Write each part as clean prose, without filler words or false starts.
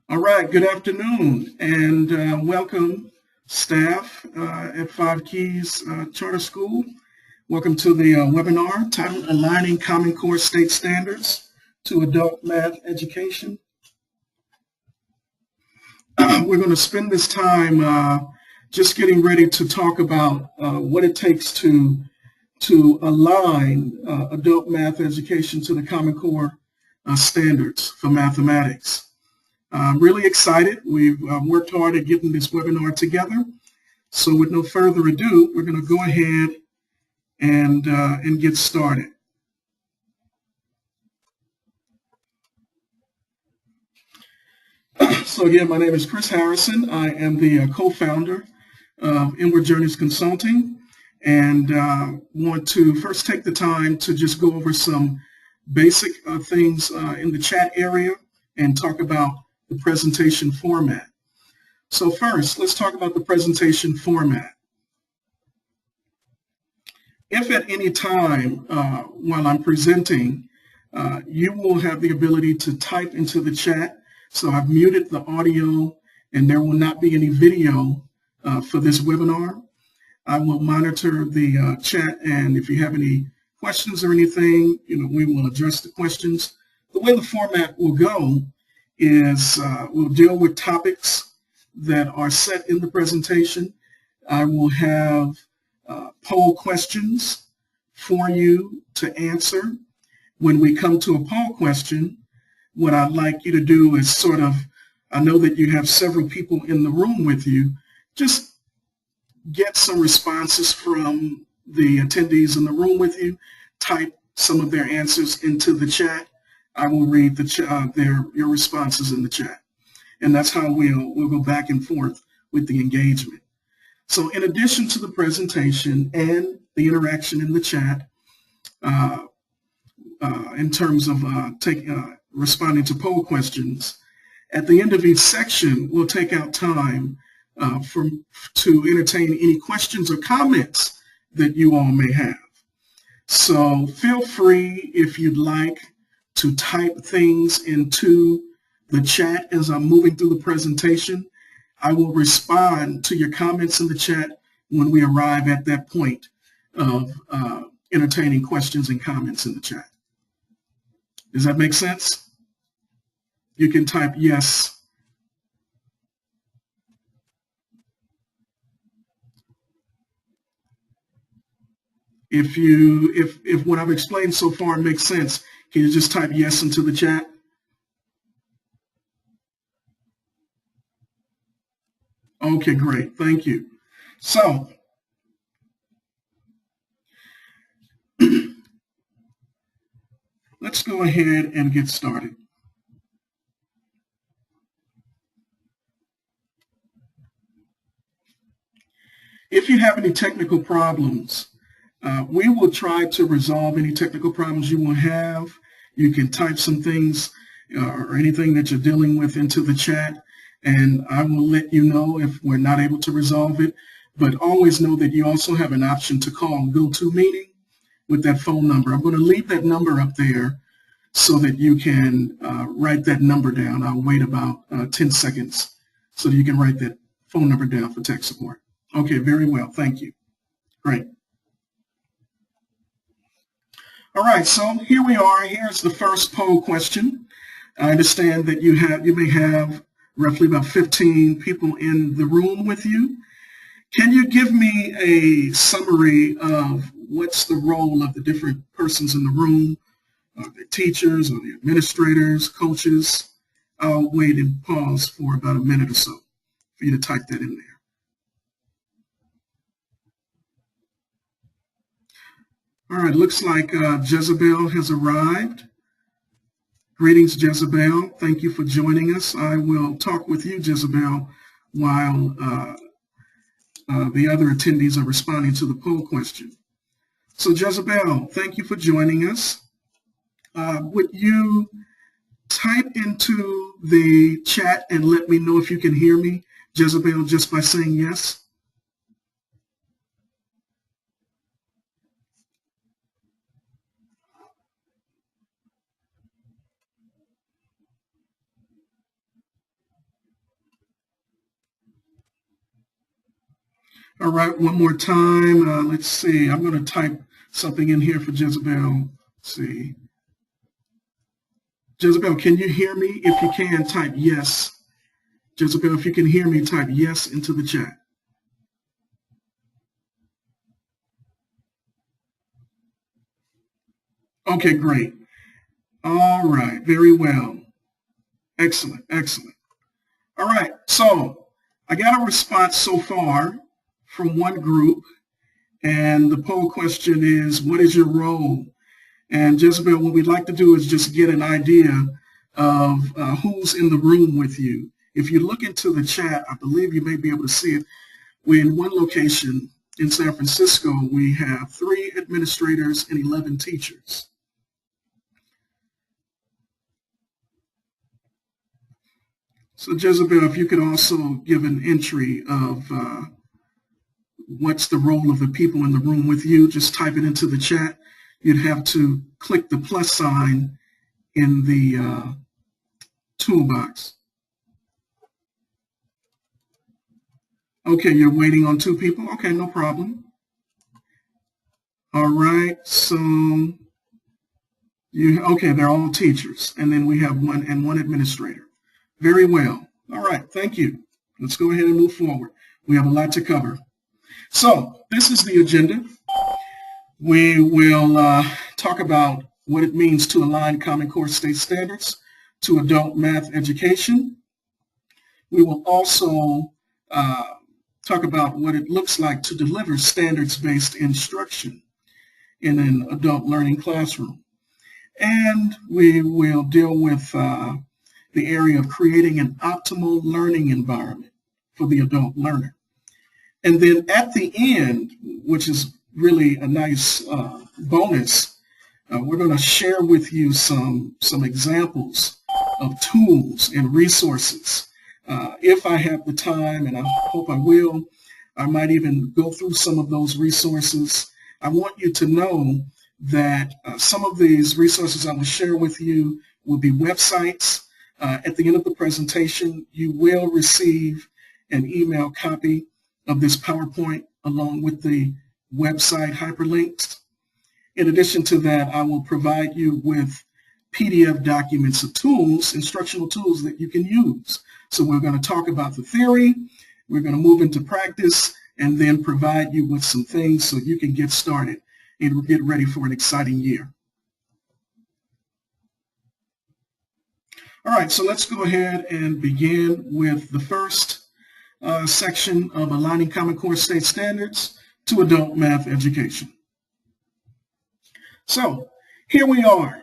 All right, good afternoon and welcome staff at Five Keys Charter School. Welcome to the webinar titled Aligning Common Core State Standards to Adult Math Education. We're going to spend this time just getting ready to talk about what it takes to align adult math education to the Common Core standards for mathematics. I'm really excited. We've worked hard at getting this webinar together. So with no further ado, we're going to go ahead and get started. So again, my name is Chris Harrison. I am the co-founder of Inward Journeys Consulting, and want to first take the time to just go over some basic things in the chat area and talk about the presentation format. So first, let's talk about the presentation format. If at any time while I'm presenting, you will have the ability to type into the chat. So I've muted the audio and there will not be any video for this webinar. I will monitor the chat, and if you have any questions or anything, we will address the questions. The way the format will go is we'll deal with topics that are set in the presentation. I will have poll questions for you to answer. When we come to a poll question, what I'd like you to do is I know that you have several people in the room with you, just get some responses from the attendees in the room with you, type some of their answers into the chat. I will read your responses in the chat. And that's how we'll go back and forth with the engagement. So in addition to the presentation and the interaction in the chat, in terms of responding to poll questions, at the end of each section, we'll take out time to entertain any questions or comments that you all may have. So feel free, if you'd like, to type things into the chat as I'm moving through the presentation. I will respond to your comments in the chat when we arrive at that point of entertaining questions and comments in the chat. Does that make sense? You can type yes. If what I've explained so far makes sense, can you just type yes into the chat? Okay, great. Thank you. So let's go ahead and get started. If you have any technical problems, we will try to resolve any technical problems you will have. You can type some things or anything that you're dealing with into the chat, and I will let you know if we're not able to resolve it. But always know that you also have an option to call GoToMeeting with that phone number. I'm going to leave that number up there so that you can write that number down. I'll wait about 10 seconds so that you can write that phone number down for tech support. Okay, very well. Thank you. Great. All right, so here we are. Here's the first poll question. I understand that you may have roughly about 15 people in the room with you. Can you give me a summary of what's the role of the different persons in the room, the teachers or the administrators, coaches? I'll wait and pause for about a minute or so for you to type that in there. All right, looks like Jezebel has arrived. Greetings, Jezebel. Thank you for joining us. I will talk with you, Jezebel, while the other attendees are responding to the poll question. So Jezebel, thank you for joining us. Would you type into the chat and let me know if you can hear me, Jezebel, just by saying yes? All right, one more time. Let's see. I'm going to type something in here for Jezebel. Let's see. Jezebel, can you hear me? If you can, type yes. Jezebel, if you can hear me, type yes into the chat. Okay, great. All right, very well. Excellent, excellent. All right, so I got a response so far from one group, and the poll question is, what is your role? And Jezebel, what we'd like to do is just get an idea of who's in the room with you. If you look into the chat, I believe you may be able to see it. We're in one location in San Francisco. We have 3 administrators and 11 teachers. So Jezebel, if you could also give an entry of what's the role of the people in the room with you, just type it into the chat. You'd have to click the plus sign in the toolbox. Okay, you're waiting on 2 people? Okay, no problem. All right, so okay, they're all teachers, and then we have one administrator. Very well. All right, thank you. Let's go ahead and move forward. We have a lot to cover. So this is the agenda. We will talk about what it means to align Common Core state standards to adult math education. We will also talk about what it looks like to deliver standards-based instruction in an adult learning classroom. And we will deal with the area of creating an optimal learning environment for the adult learner. And then at the end, which is really a nice bonus, we're going to share with you some examples of tools and resources. If I have the time, and I hope I will, I might even go through some of those resources. I want you to know that some of these resources I will share with you will be websites. At the end of the presentation, you will receive an email copy of this PowerPoint along with the website hyperlinks. In addition to that, I will provide you with PDF documents of tools, instructional tools that you can use. So we're going to talk about the theory, we're going to move into practice, and then provide you with some things so you can get started and get ready for an exciting year. All right, so let's go ahead and begin with the first section of aligning Common Core state standards to adult math education. So here we are.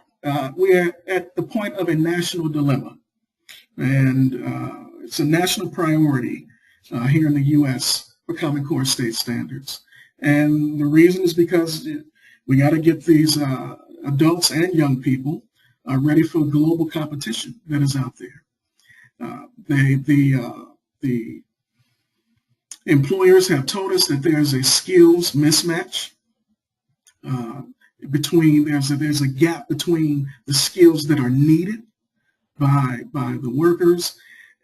We're at the point of a national dilemma, and it's a national priority here in the U.S. for Common Core state standards. And the reason is because we got to get these adults and young people ready for global competition that is out there. The employers have told us that there's a skills mismatch there's a gap between the skills that are needed by the workers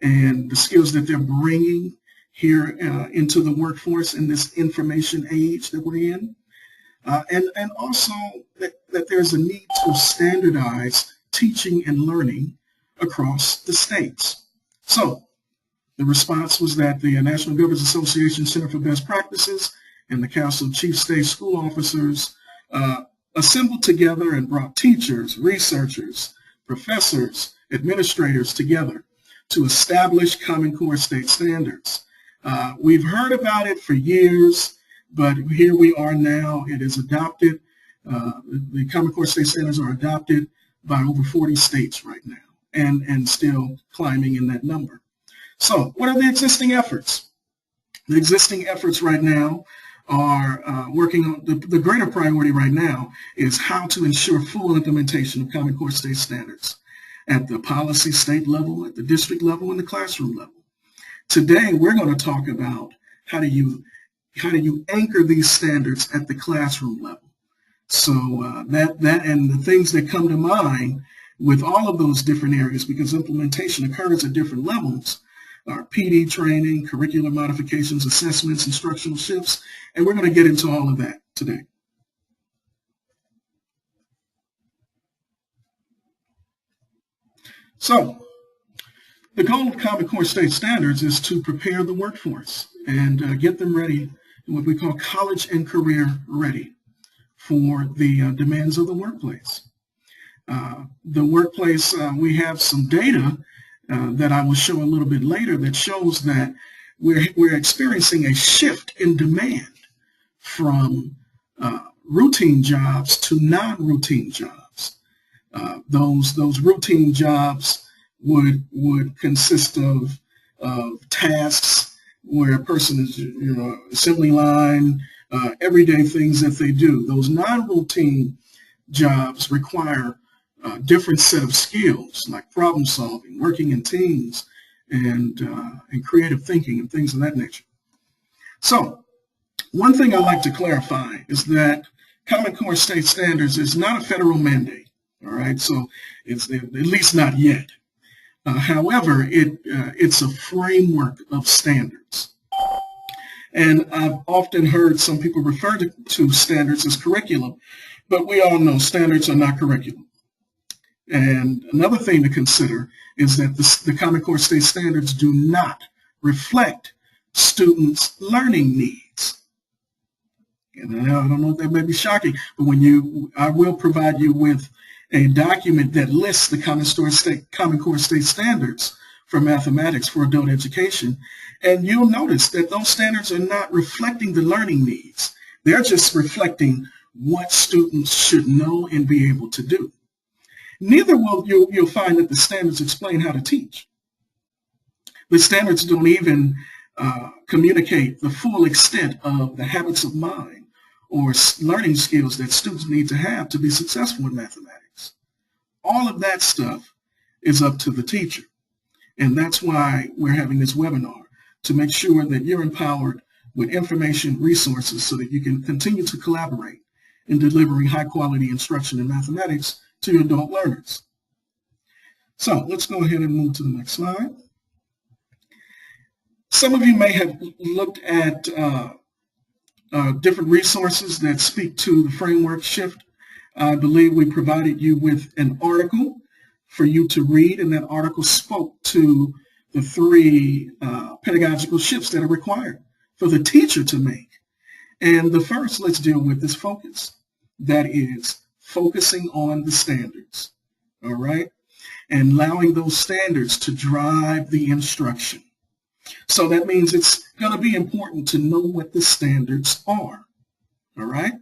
and the skills that they're bringing here into the workforce in this information age that we're in. And also that there's a need to standardize teaching and learning across the states. So the response was that the National Governors Association Center for Best Practices and the Council of Chief State School Officers assembled together and brought teachers, researchers, professors, administrators together to establish Common Core state standards. We've heard about it for years, but here we are now. It is adopted. The Common Core state standards are adopted by over 40 states right now and still climbing in that number. So what are the existing efforts? The existing efforts right now are working on the greater priority right now is how to ensure full implementation of Common Core state standards at the policy state level, at the district level, and the classroom level. Today, we're going to talk about how do you anchor these standards at the classroom level. So that and the things that come to mind with all of those different areas, because implementation occurs at different levels, our PD training, curricular modifications, assessments, instructional shifts, and we're going to get into all of that today. So, the goal of Common Core State Standards is to prepare the workforce and get them ready, what we call college and career ready for the demands of the workplace. The workplace, we have some data that I will show a little bit later that shows that we're experiencing a shift in demand from routine jobs to non-routine jobs. Those routine jobs would consist of tasks where a person is, assembly line, everyday things that they do. Those non-routine jobs require a different set of skills like problem solving, working in teams, and creative thinking and things of that nature. So one thing I like to clarify is that Common Core State Standards is not a federal mandate, all right? So it's at least not yet. However, it's a framework of standards. And I've often heard some people refer to standards as curriculum, but we all know standards are not curriculum. And another thing to consider is that the Common Core State Standards do not reflect students' learning needs. And I don't know if that may be shocking, but I will provide you with a document that lists the Common Core State Standards for mathematics for adult education. And you'll notice that those standards are not reflecting the learning needs. They're just reflecting what students should know and be able to do. Neither will you'll find that the standards explain how to teach. The standards don't even communicate the full extent of the habits of mind or learning skills that students need to have to be successful in mathematics. All of that stuff is up to the teacher. And that's why we're having this webinar, to make sure that you're empowered with information, resources, so that you can continue to collaborate in delivering high quality instruction in mathematics to your adult learners. So let's go ahead and move to the next slide. Some of you may have looked at different resources that speak to the framework shift. I believe we provided you with an article for you to read, and that article spoke to the three pedagogical shifts that are required for the teacher to make. And the first let's deal with is focus. That is focusing on the standards, all right? And allowing those standards to drive the instruction. So that means it's going to be important to know what the standards are, all right?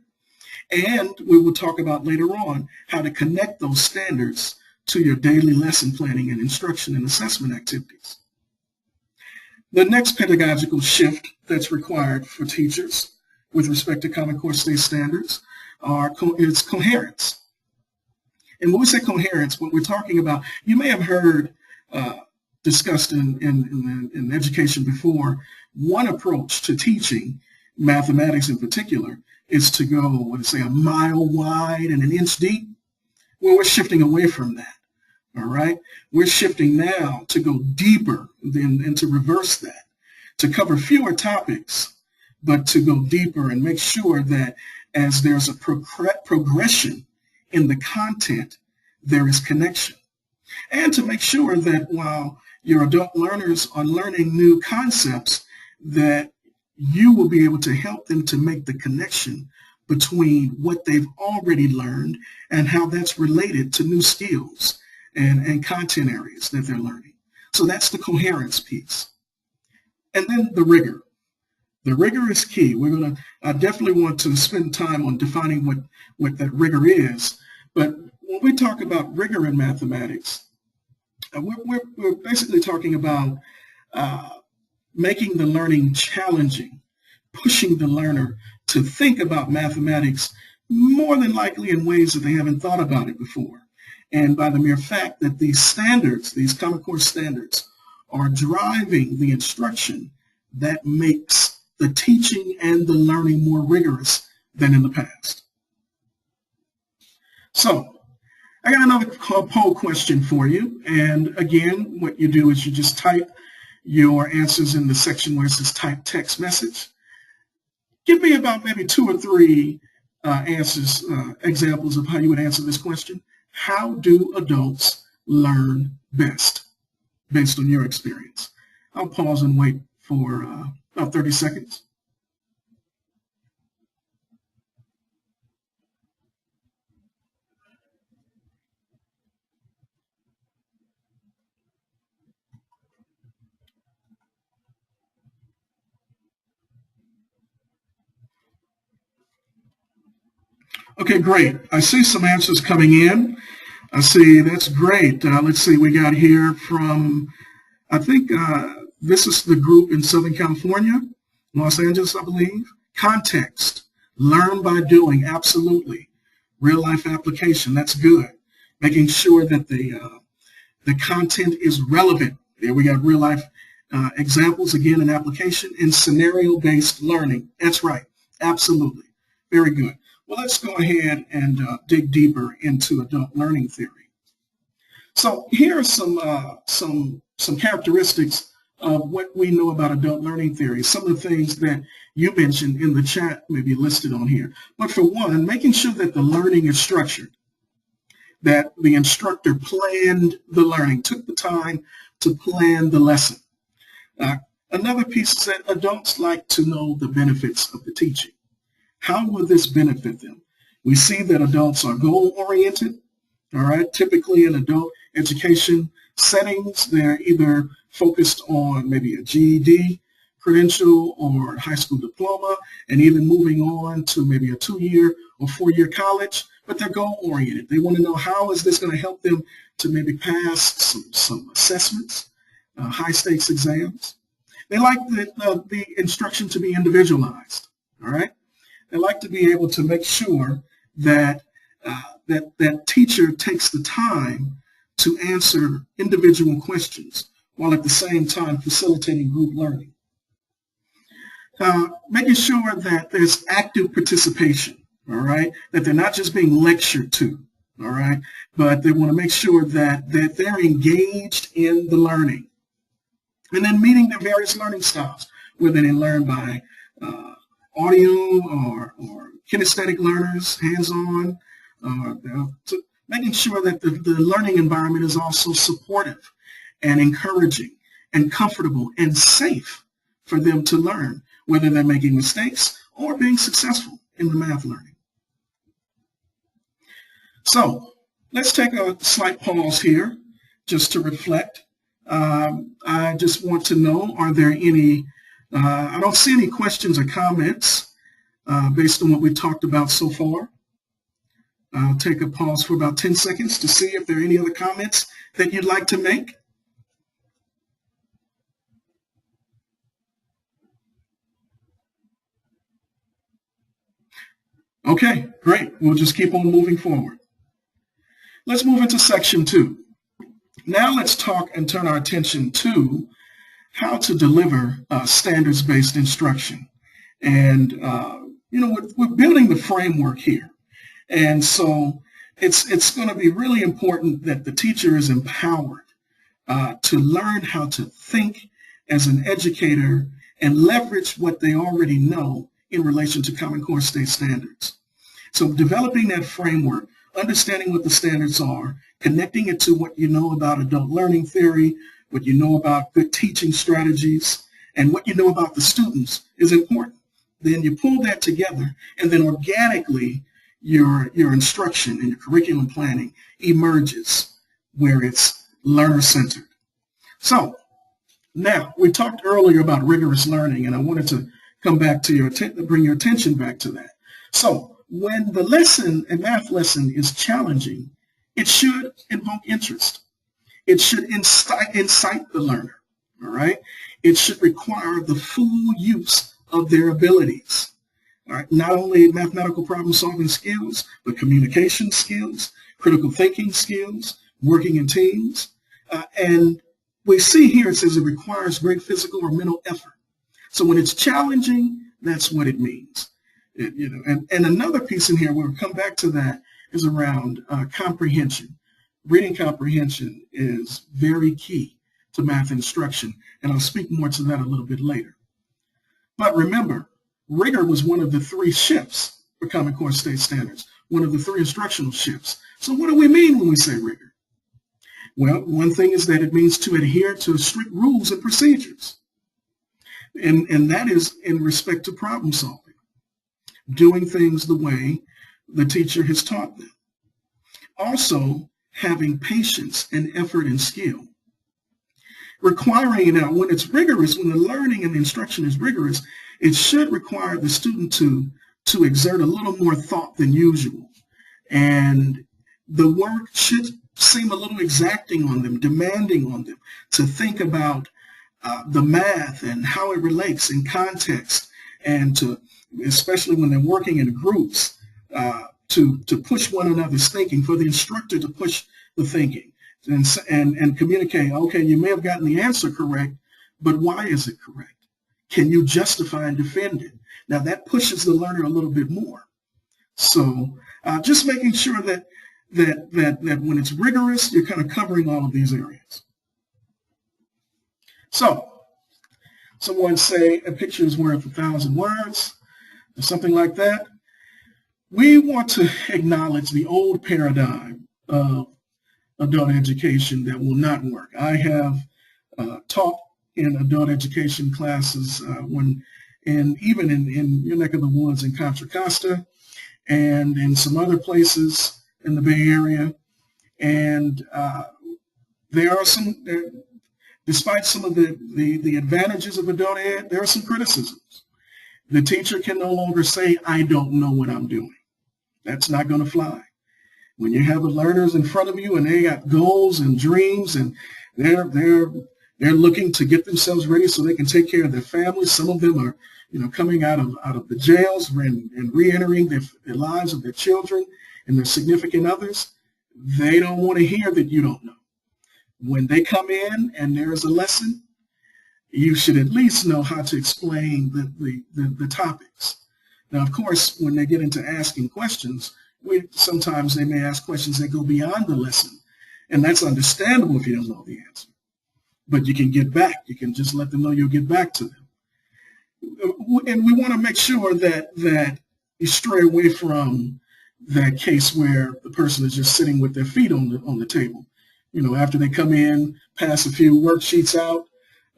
And we will talk about later on how to connect those standards to your daily lesson planning and instruction and assessment activities. The next pedagogical shift that's required for teachers with respect to Common Core State Standards is coherence. And when we say coherence, what we're talking about, you may have heard discussed in education before, one approach to teaching mathematics in particular is to go, a mile wide and an inch deep. Well, we're shifting away from that, all right? We're shifting now to go deeper and to reverse that, to cover fewer topics, but to go deeper and make sure that as there's a progression in the content, there is connection. And to make sure that while your adult learners are learning new concepts, that you will be able to help them to make the connection between what they've already learned and how that's related to new skills and content areas that they're learning. So that's the coherence piece. And then the rigor. The rigor is key. I definitely want to spend time on defining what that rigor is. But when we talk about rigor in mathematics, we're basically talking about making the learning challenging, pushing the learner to think about mathematics more than likely in ways that they haven't thought about it before. And by the mere fact that these standards, these Common Core standards, are driving the instruction, that makes the teaching and the learning more rigorous than in the past. So I got another poll question for you. And again, what you do is you just type your answers in the section where it says type text message. Give me about maybe 2 or 3 answers, examples of how you would answer this question. How do adults learn best based on your experience? I'll pause and wait for about 30 seconds. Okay, great. I see some answers coming in. I see, that's great. Let's see, we got here from, I think this is the group in Southern California, Los Angeles, I believe. Context, learn by doing, absolutely. Real life application, that's good. Making sure that the content is relevant. There we got real life examples, again, in application, and scenario-based learning. That's right, absolutely. Very good. Well, let's go ahead and dig deeper into adult learning theory. So here are some characteristics of what we know about adult learning theory. Some of the things that you mentioned in the chat may be listed on here. But for one, making sure that the learning is structured, that the instructor planned the learning, took the time to plan the lesson. Another piece is that adults like to know the benefits of the teaching. How will this benefit them? We see that adults are goal-oriented, all right? Typically in adult education settings, they're either focused on maybe a GED credential or high school diploma, and even moving on to maybe a 2-year or 4-year college, but they're goal-oriented. They want to know how is this going to help them to maybe pass some assessments, high-stakes exams. They like the instruction to be individualized, all right? They like to be able to make sure that that teacher takes the time to answer individual questions while at the same time facilitating group learning. Making sure that there's active participation, all right, that they're not just being lectured to, all right, but they want to make sure that they're engaged in the learning. And then meeting their various learning styles, whether they learn by audio or kinesthetic learners, hands-on, making sure that the learning environment is also supportive and encouraging and comfortable and safe for them to learn, whether they're making mistakes or being successful in the math learning. So let's take a slight pause here just to reflect. I just want to know, are there any I don't see any questions or comments based on what we talked about so far. I'll take a pause for about 10 seconds to see if there are any other comments that you'd like to make. Okay, great. We'll just keep on moving forward. Let's move into section 2. Now let's talk and turn our attention to how to deliver standards-based instruction. And, we're building the framework here. And so it's going to be really important that the teacher is empowered to learn how to think as an educator and leverage what they already know in relation to Common Core state standards. So developing that framework, understanding what the standards are, connecting it to what you know about adult learning theory, what you know about good teaching strategies, and what you know about the students is important. Then you pull that together, and then organically your instruction and your curriculum planning emerges where it's learner-centered. So now, we talked earlier about rigorous learning, and I wanted to come back to bring your attention back to that. So when the lesson, a math lesson, is challenging, it should invoke interest. It should incite the learner, all right? It should require the full use of their abilities, all right? Not only mathematical problem-solving skills, but communication skills, critical thinking skills, working in teams. And we see here it says it requires great physical or mental effort. So when it's challenging, that's what it means. And another piece in here, we'll come back to that, is around comprehension. Reading comprehension is very key to math instruction, and I'll speak more to that a little bit later. But remember, rigor was one of the 3 shifts for Common Core State Standards, one of the 3 instructional shifts. So what do we mean when we say rigor? Well, one thing is that it means to adhere to strict rules and procedures. And that is in respect to problem solving, doing things the way the teacher has taught them. Also, having patience and effort and skill. Requiring, now when it's rigorous, when the learning and the instruction is rigorous, it should require the student to exert a little more thought than usual. And the work should seem a little exacting on them, demanding on them to think about the math and how it relates in context, and to, especially when they're working in groups, to push one another's thinking, for the instructor to push the thinking and communicate, okay, you may have gotten the answer correct, but why is it correct? Can you justify and defend it? Now that pushes the learner a little bit more. So just making sure that when it's rigorous, you're kind of covering all of these areas. So someone say a picture is worth 1,000 words, or something like that. We want to acknowledge the old paradigm of adult education that will not work. I have taught in adult education classes even in your neck of the woods in Contra Costa and in some other places in the Bay Area. And despite some of the advantages of adult ed, there are some criticisms. The teacher can no longer say, I don't know what I'm doing. That's not going to fly. When you have the learners in front of you and they got goals and dreams, and they're looking to get themselves ready so they can take care of their families. Some of them are, coming out of the jails and re-entering the lives of their children and their significant others. They don't want to hear that you don't know. When they come in and there is a lesson, you should at least know how to explain the topics. Now, of course, when they get into asking questions, sometimes they may ask questions that go beyond the lesson, and that's understandable if you don't know the answer. But you can get back. You can just let them know you'll get back to them. And we want to make sure that you stray away from that case where the person is just sitting with their feet on the table. After they come in, pass a few worksheets out,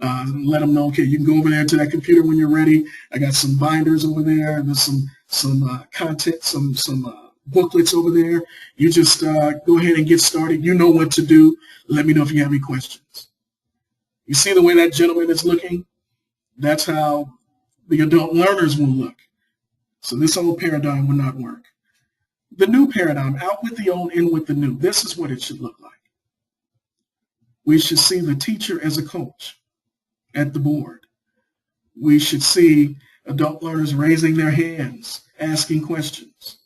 let them know, okay, you can go over there to that computer when you're ready. I got some binders over there. There's some content, some booklets over there. You just go ahead and get started. You know what to do. Let me know if you have any questions. You see the way that gentleman is looking? That's how the adult learners will look. So this old paradigm will not work. The new paradigm, out with the old, in with the new. This is what it should look like. We should see the teacher as a coach at the board. We should see adult learners raising their hands, asking questions.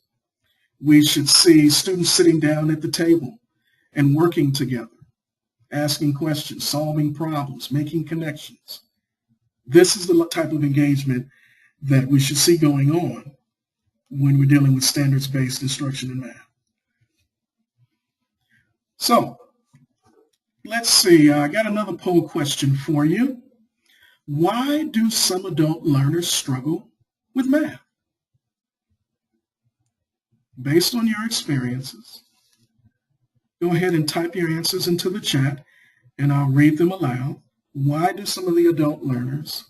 We should see students sitting down at the table and working together, asking questions, solving problems, making connections. This is the type of engagement that we should see going on when we're dealing with standards-based instruction in math. So let's see, I got another poll question for you. Why do some adult learners struggle with math? Based on your experiences, go ahead and type your answers into the chat and I'll read them aloud. Why do some of the adult learners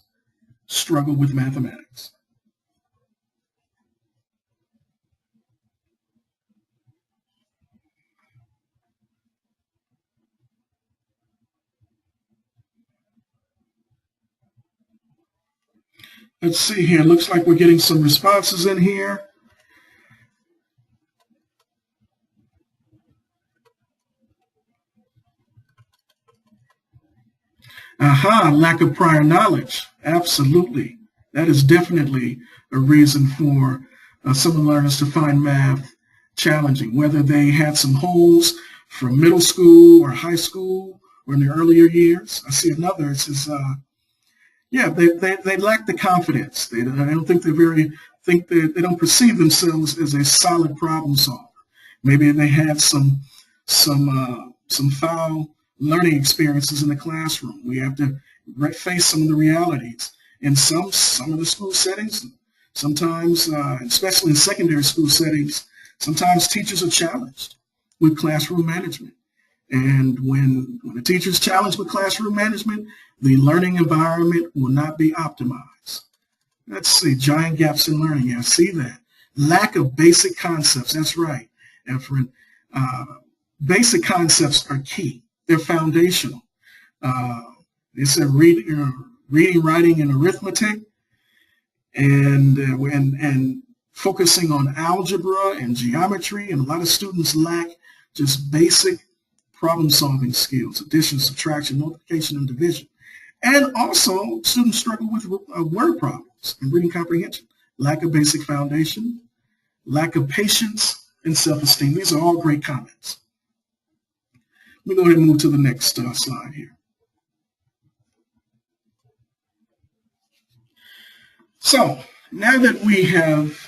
struggle with mathematics? Let's see here. Looks like we're getting some responses in here. Aha, lack of prior knowledge. Absolutely. That is definitely a reason for some of the learners to find math challenging, whether they had some holes from middle school or high school or in their earlier years. I see another, it says, they lack the confidence. They don't think they don't perceive themselves as a solid problem solver. Maybe they had some foul learning experiences in the classroom. We have to face some of the realities. In some of the school settings, sometimes, especially in secondary school settings, sometimes teachers are challenged with classroom management. And when a teacher is challenged with classroom management, the learning environment will not be optimized. Let's see, giant gaps in learning. Yeah, I see that. Lack of basic concepts. That's right, Efren. Basic concepts are key. They're foundational. It's a reading, writing, and arithmetic, and focusing on algebra and geometry. And a lot of students lack just basic problem-solving skills: addition, subtraction, multiplication, and division. And also, students struggle with word problems and reading comprehension. Lack of basic foundation, lack of patience, and self-esteem. These are all great comments. Let me go ahead and move to the next slide here. So now that we have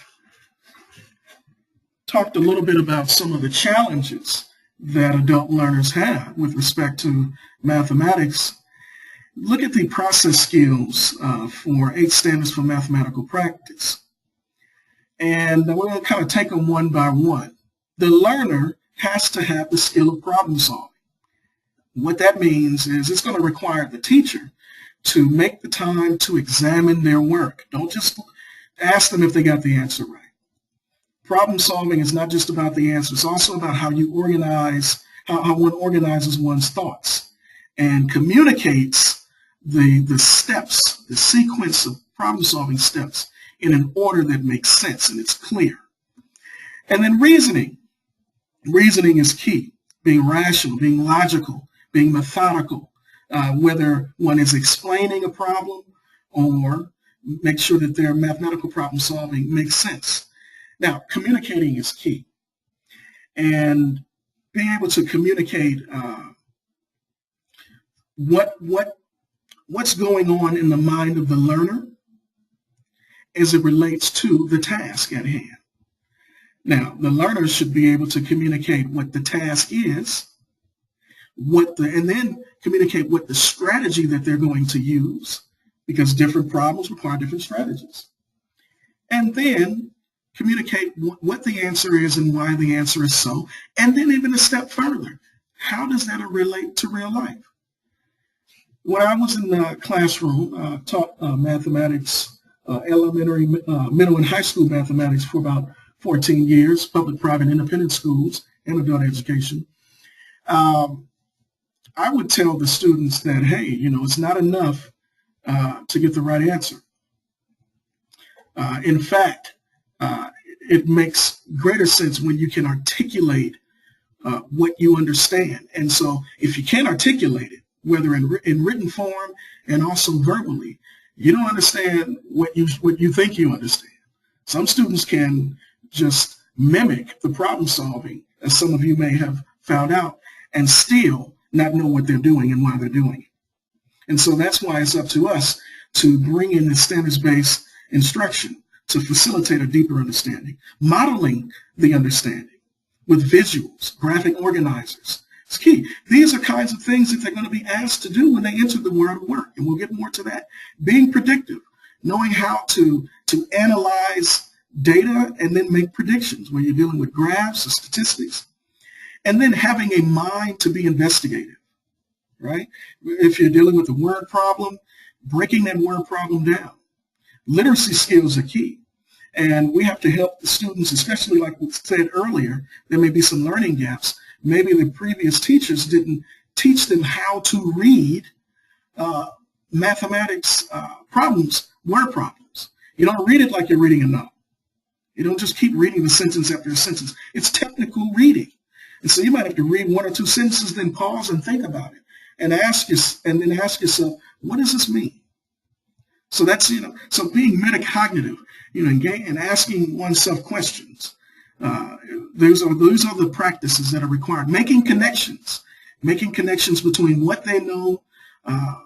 talked a little bit about some of the challenges that adult learners have with respect to mathematics, look at the process skills for 8 standards for mathematical practice. And we're going to kind of take them one by one. The learner has to have the skill of problem solving. What that means is it's going to require the teacher to make the time to examine their work. Don't just ask them if they got the answer right. Problem solving is not just about the answer. It's also about how you organize, how one organizes one's thoughts and communicates the steps, the sequence of problem solving steps in an order that makes sense and it's clear. And then reasoning. Reasoning is key. Being rational, being logical, being methodical, whether one is explaining a problem or make sure that their mathematical problem solving makes sense. Now, communicating is key. And being able to communicate what's going on in the mind of the learner as it relates to the task at hand. Now, the learner should be able to communicate what the task is, and then communicate what the strategy that they're going to use, because different problems require different strategies. And then communicate what the answer is and why the answer is so, and then even a step further. How does that relate to real life? When I was in the classroom, taught mathematics, elementary, middle, and high school mathematics for about 14 years, public, private, independent schools, and adult education. I would tell the students that, hey, it's not enough to get the right answer. In fact, it makes greater sense when you can articulate what you understand. And so if you can't articulate it, whether in written form and also verbally, you don't understand what you think you understand. Some students can just mimic the problem solving, as some of you may have found out, and still not know what they're doing and why they're doing it. And so that's why it's up to us to bring in the standards-based instruction to facilitate a deeper understanding, modeling the understanding with visuals, graphic organizers. It's key. These are kinds of things that they're going to be asked to do when they enter the world of work, and we'll get more to that. Being predictive, knowing how to analyze data and then make predictions when you're dealing with graphs or statistics, and then having a mind to be investigative, right? If you're dealing with a word problem, breaking that word problem down. Literacy skills are key. And we have to help the students, especially like we said earlier, there may be some learning gaps. Maybe the previous teachers didn't teach them how to read mathematics problems, word problems. You don't read it like you're reading a novel. You don't just keep reading the sentence after sentence. It's technical reading. And so you might have to read 1 or 2 sentences, then pause and think about it and ask yourself, what does this mean? So that's, so being metacognitive, and asking oneself questions. Those are the practices that are required. Making connections between what they know,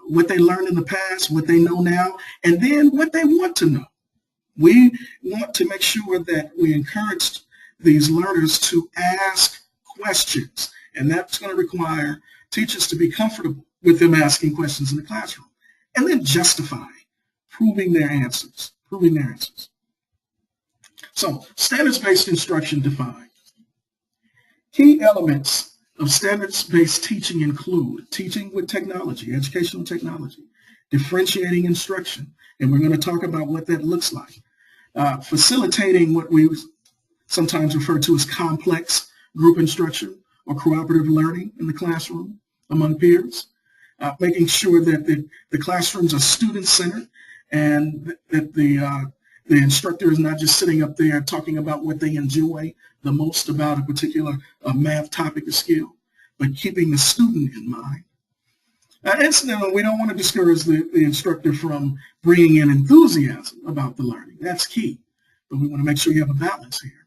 what they learned in the past, what they know now, and then what they want to know. We want to make sure that we encourage these learners to ask questions And that's going to require teachers to be comfortable with them asking questions in the classroom and then justifying, proving their answers. So standards-based instruction defined. Key elements of standards-based teaching include teaching with technology, educational technology, differentiating instruction, and we're going to talk about what that looks like, facilitating what we sometimes refer to as complex group instruction or cooperative learning in the classroom among peers, making sure that the classrooms are student-centered and that the instructor is not just sitting up there talking about what they enjoy the most about a particular math topic or skill, but keeping the student in mind. Incidentally, we don't want to discourage the instructor from bringing in enthusiasm about the learning. That's key, but we want to make sure you have a balance here.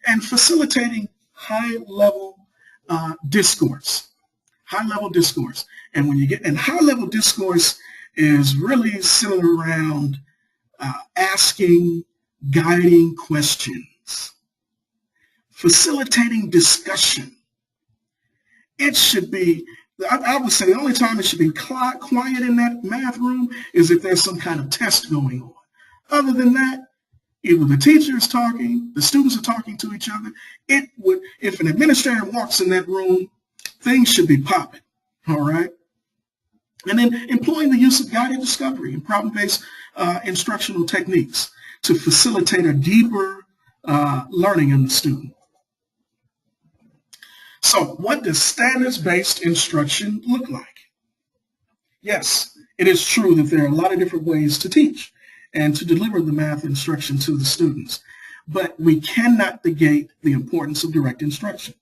And facilitating high-level discourse. High-level discourse. And when you get, and high-level discourse is really centered around asking, guiding questions, facilitating discussion. It should be, I would say the only time it should be quiet in that math room is if there's some kind of test going on. Other than that, either the teacher is talking, the students are talking to each other. It would, if an administrator walks in that room, things should be popping, all right? And then employing the use of guided discovery and problem-based instructional techniques to facilitate a deeper learning in the student. So what does standards-based instruction look like? Yes, it is true that there are a lot of different ways to teach and to deliver the math instruction to the students, but we cannot negate the importance of direct instruction.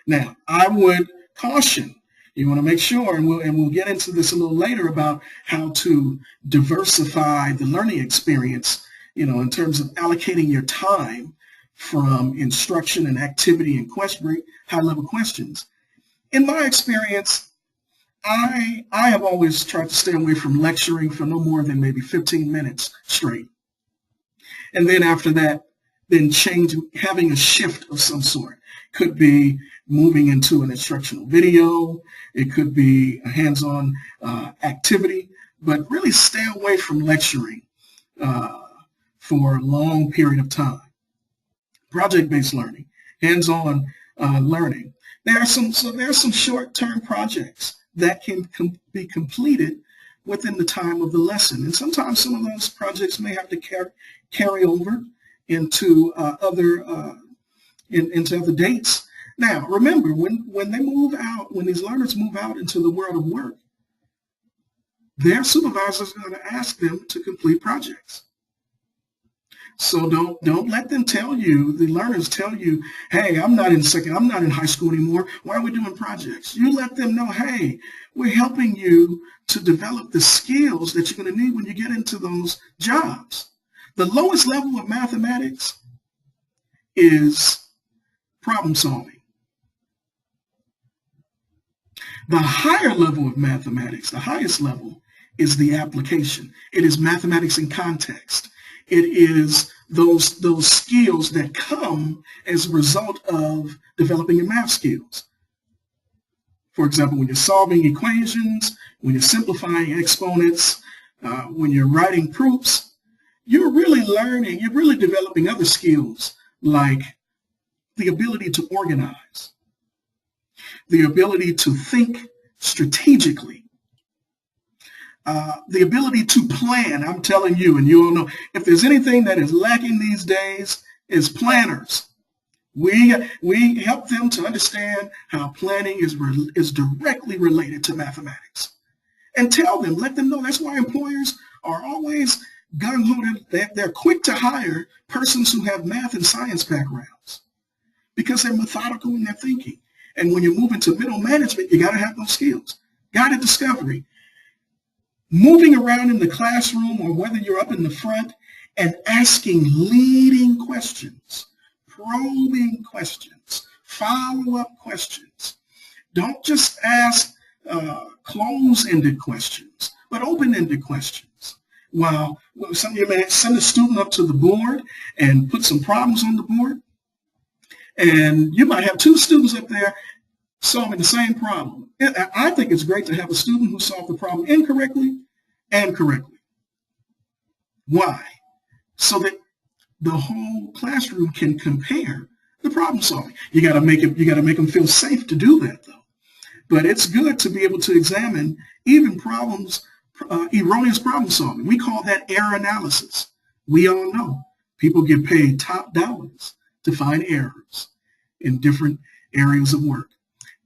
Now, I would caution, you want to make sure, and we'll get into this a little later about how to diversify the learning experience, in terms of allocating your time from instruction and activity and high-level questions. In my experience, I have always tried to stay away from lecturing for no more than maybe 15 minutes straight. And then after that, then having a shift of some sort. Could be moving into an instructional video. It could be a hands-on activity, but really stay away from lecturing for a long period of time. Project-based learning, hands-on learning. There are some short-term projects that can be completed within the time of the lesson. And sometimes some of those projects may have to carry over into other dates. Now, remember, when they move out, when these learners move out into the world of work, their supervisors are going to ask them to complete projects. So don't let them tell you, the learners tell you, hey, I'm not in high school anymore. Why are we doing projects? You let them know, hey, we're helping you to develop the skills that you're going to need when you get into those jobs. The lowest level of mathematics is problem solving. The higher level of mathematics, the highest level, is the application. It is mathematics in context. It is those skills that come as a result of developing your math skills. For example, when you're solving equations, when you're simplifying exponents, when you're writing proofs, you're really learning, you're really developing other skills like the ability to organize, the ability to think strategically, the ability to plan. I'm telling you, and you all know, if there's anything that is lacking these days, is planners. We help them to understand how planning is directly related to mathematics. And let them know that's why employers are always gung-ho. They're quick to hire persons who have math and science backgrounds because they're methodical in their thinking. And when you move into middle management, you got to have those skills. Guided discovery. Moving around in the classroom, or whether you're up in the front, and asking leading questions, probing questions, follow-up questions. Don't just ask close-ended questions, but open-ended questions. While some of you may send a student up to the board and put some problems on the board, and you might have two students up there solving the same problem. I think it's great to have a student who solved the problem incorrectly and correctly. Why? So that the whole classroom can compare the problem solving. You got to make them feel safe to do that, though. But it's good to be able to examine even problems, erroneous problem solving. We call that error analysis. We all know people get paid top dollars to find errors in different areas of work.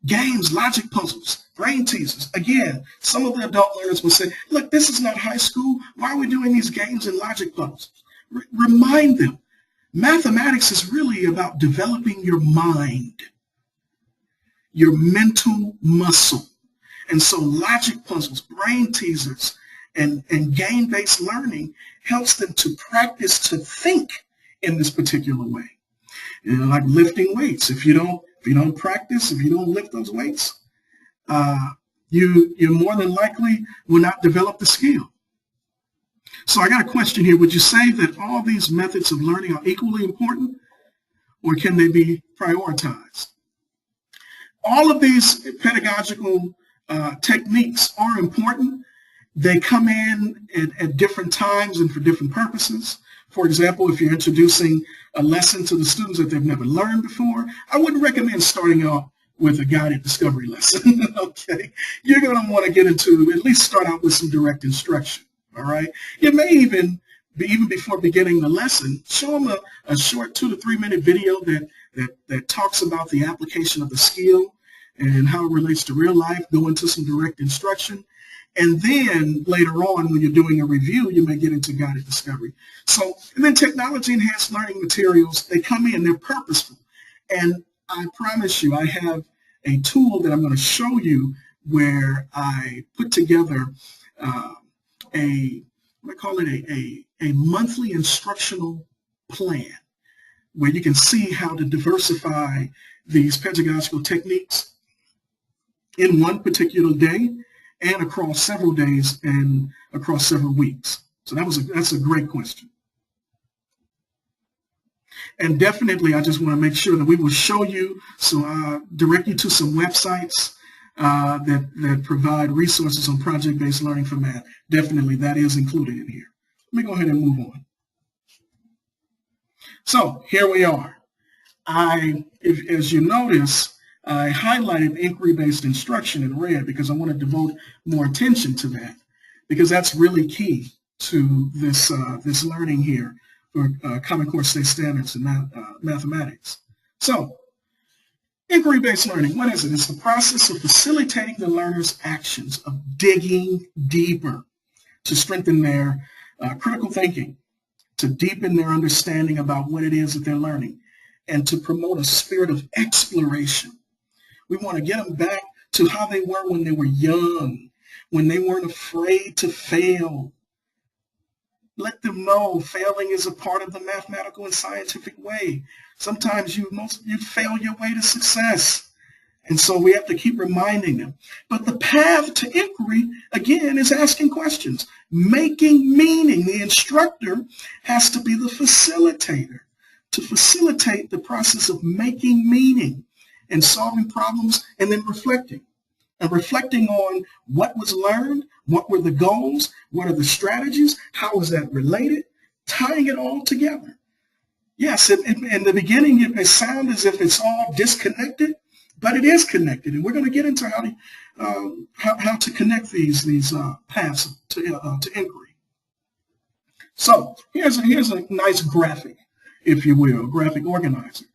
Games, logic puzzles, brain teasers. Again, some of the adult learners will say, look, this is not high school. Why are we doing these games and logic puzzles? Remind them, mathematics is really about developing your mind, your mental muscle. And so logic puzzles, brain teasers, and game-based learning helps them to practice to think in this particular way. You know, like lifting weights. If you don't practice, if you don't lift those weights, you more than likely will not develop the skill. So I got a question here. Would you say that all these methods of learning are equally important, or can they be prioritized? All of these pedagogical techniques are important. They come in at different times and for different purposes. For example, if you're introducing a lesson to the students that they've never learned before, I wouldn't recommend starting off with a guided discovery lesson. Okay, you're going to want to get into, at least start out with some direct instruction. All right, you may even before beginning the lesson, show them a short 2 to 3 minute video that talks about the application of the skill and how it relates to real life. Go into some direct instruction. And then later on, when you're doing a review, you may get into guided discovery. So, and then technology-enhanced learning materials, they come in, they're purposeful. And I promise you, I have a tool that I'm going to show you where I put together a monthly instructional plan where you can see how to diversify these pedagogical techniques in one particular day and across several days and across several weeks. So that's a great question. And definitely, I just want to make sure that we will show you, so direct you to some websites that provide resources on project-based learning for math. Definitely, that is included in here. Let me go ahead and move on. So here we are. As you notice, I highlighted inquiry-based instruction in red because I want to devote more attention to that, because that's really key to this learning here for Common Core State Standards in mathematics. So, inquiry-based learning, what is it? It's the process of facilitating the learner's actions, of digging deeper to strengthen their critical thinking, to deepen their understanding about what it is that they're learning, and to promote a spirit of exploration. We want to get them back to how they were when they were young, when they weren't afraid to fail. Let them know failing is a part of the mathematical and scientific way. Sometimes you fail your way to success. And so we have to keep reminding them. But the path to inquiry, again, is asking questions, making meaning. The instructor has to be the facilitator to facilitate the process of making meaning and solving problems, and then reflecting. And reflecting on what was learned, what were the goals, what are the strategies, how is that related, tying it all together. Yes, in the beginning, it may sound as if it's all disconnected, but it is connected. And we're going to get into how to connect these paths to inquiry. So here's a nice graphic, if you will, a graphic organizer.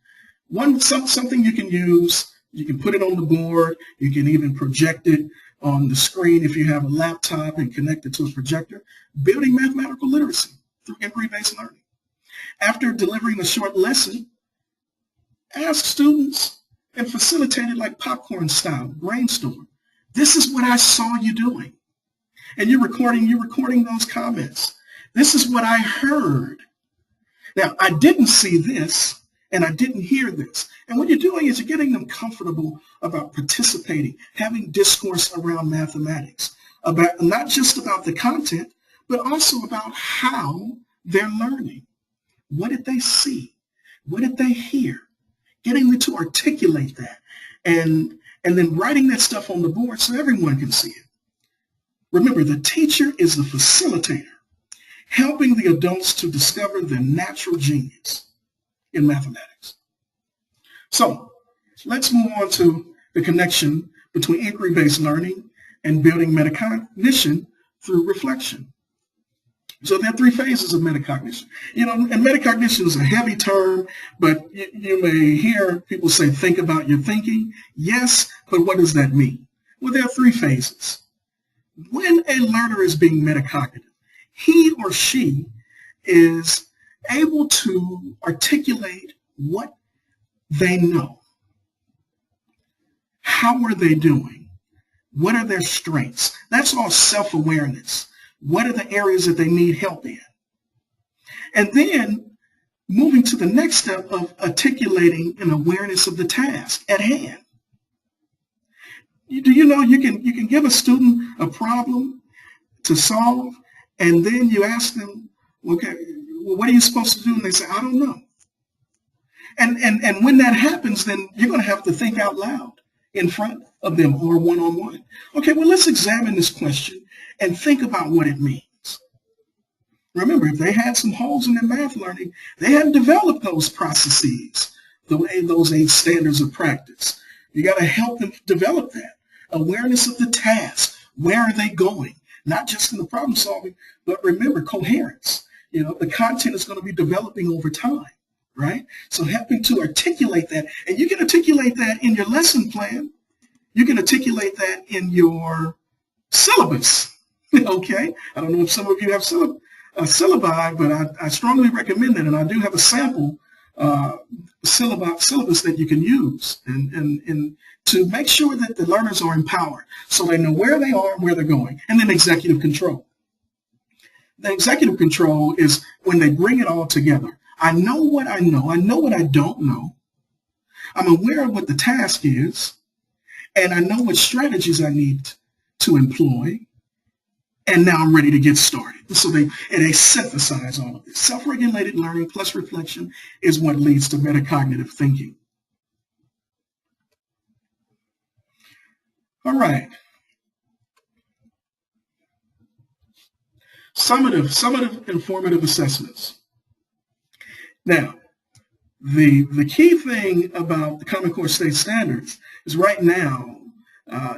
Something you can use. You can put it on the board. You can even project it on the screen if you have a laptop and connect it to a projector. Building mathematical literacy through inquiry-based learning. After delivering a short lesson, ask students and facilitate it like popcorn style, brainstorm. This is what I saw you doing. And you're recording those comments. This is what I heard. Now, I didn't see this. And I didn't hear this. And what you're doing is you're getting them comfortable about participating, having discourse around mathematics, about not just about the content, but also about how they're learning. What did they see? What did they hear? Getting them to articulate that and and then writing that stuff on the board so everyone can see it. Remember, the teacher is the facilitator, helping the adults to discover their natural genius in mathematics. So let's move on to the connection between inquiry-based learning and building metacognition through reflection. So there are three phases of metacognition. And metacognition is a heavy term, but you may hear people say, think about your thinking. Yes, but what does that mean? Well, there are three phases. When a learner is being metacognitive, he or she is able to articulate what they know. How are they doing? What are their strengths? That's all self-awareness. What are the areas that they need help in? And then moving to the next step of articulating an awareness of the task at hand. Do you know you can give a student a problem to solve, and then you ask them, okay, well, what are you supposed to do? And they say, I don't know. And when that happens, then you're going to have to think out loud in front of them or one-on-one. Okay, well, let's examine this question and think about what it means. Remember, if they had some holes in their math learning, they hadn't developed those processes, those 8 standards of practice. You got to help them develop that. Awareness of the task. Where are they going? Not just in the problem solving, but remember, coherence. The content is going to be developing over time, right? So helping to articulate that. And you can articulate that in your lesson plan. You can articulate that in your syllabus, okay? I don't know if some of you have syllabi, but I strongly recommend that. And I do have a sample syllabus that you can use and to make sure that the learners are empowered so they know where they are and where they're going. And then executive control. The executive control is when they bring it all together. I know what I know. I know what I don't know. I'm aware of what the task is. And I know what strategies I need to employ. And now I'm ready to get started. So they synthesize all of this. Self-regulated learning plus reflection is what leads to metacognitive thinking. All right. Summative informative assessments. Now, the key thing about the Common Core State Standards is right now,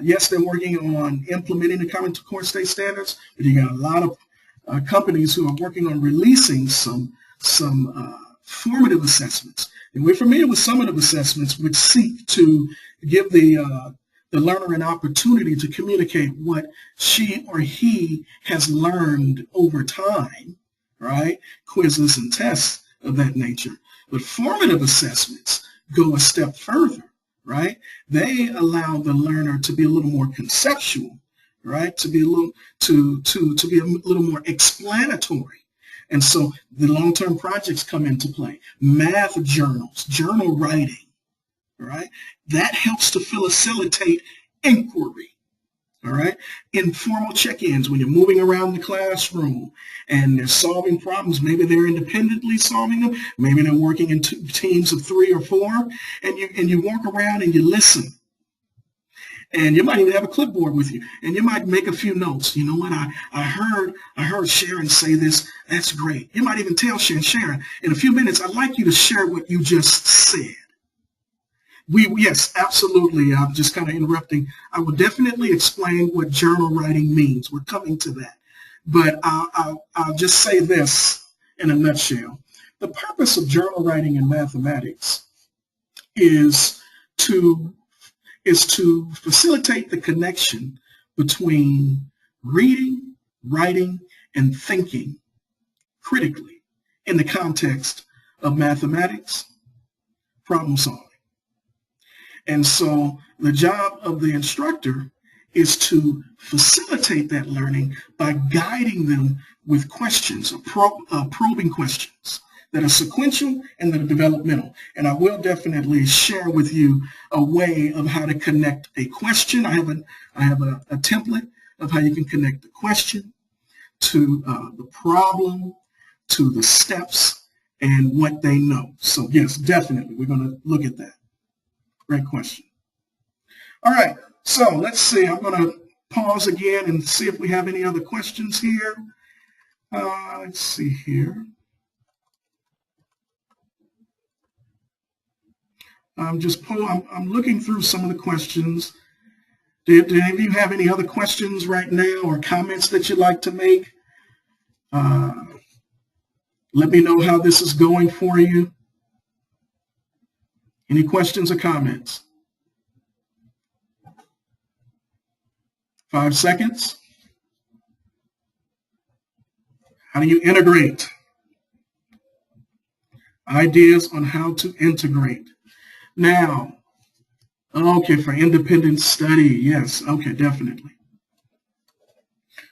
yes, they're working on implementing the Common Core State Standards, but you got a lot of companies who are working on releasing some formative assessments. And we're familiar with summative assessments, which seek to give the learner an opportunity to communicate what she or he has learned over time, right? Quizzes and tests of that nature. But formative assessments go a step further, right? They allow the learner to be a little more conceptual, right? To be a little more explanatory. And so the long-term projects come into play. Math journals, journal writing, right? That helps to facilitate inquiry. All right. Informal check-ins when you're moving around the classroom and they're solving problems. Maybe they're independently solving them. Maybe they're working in teams of 3 or 4, and you walk around and you listen. And you might even have a clipboard with you, and you might make a few notes. You know what? I heard Sharon say this. That's great. You might even tell Sharon, in a few minutes, I'd like you to share what you just said. Yes, absolutely. I'm just kind of interrupting. I will definitely explain what journal writing means. We're coming to that. But I'll just say this in a nutshell. The purpose of journal writing in mathematics is to facilitate the connection between reading, writing, and thinking critically in the context of mathematics problem solving. And so the job of the instructor is to facilitate that learning by guiding them with questions, probing questions that are sequential and that are developmental. And I will definitely share with you a way of how to connect a question. I have a template of how you can connect the question to the problem, to the steps, and what they know. So yes, definitely, we're going to look at that. Great question. All right, so let's see. I'm going to pause again and see if we have any other questions here. Let's see here. I'm looking through some of the questions. Do any of you have any other questions right now or comments that you'd like to make? Let me know how this is going for you. Any questions or comments? 5 seconds. How do you integrate? Ideas on how to integrate. Now, okay, for independent study, yes, okay, definitely.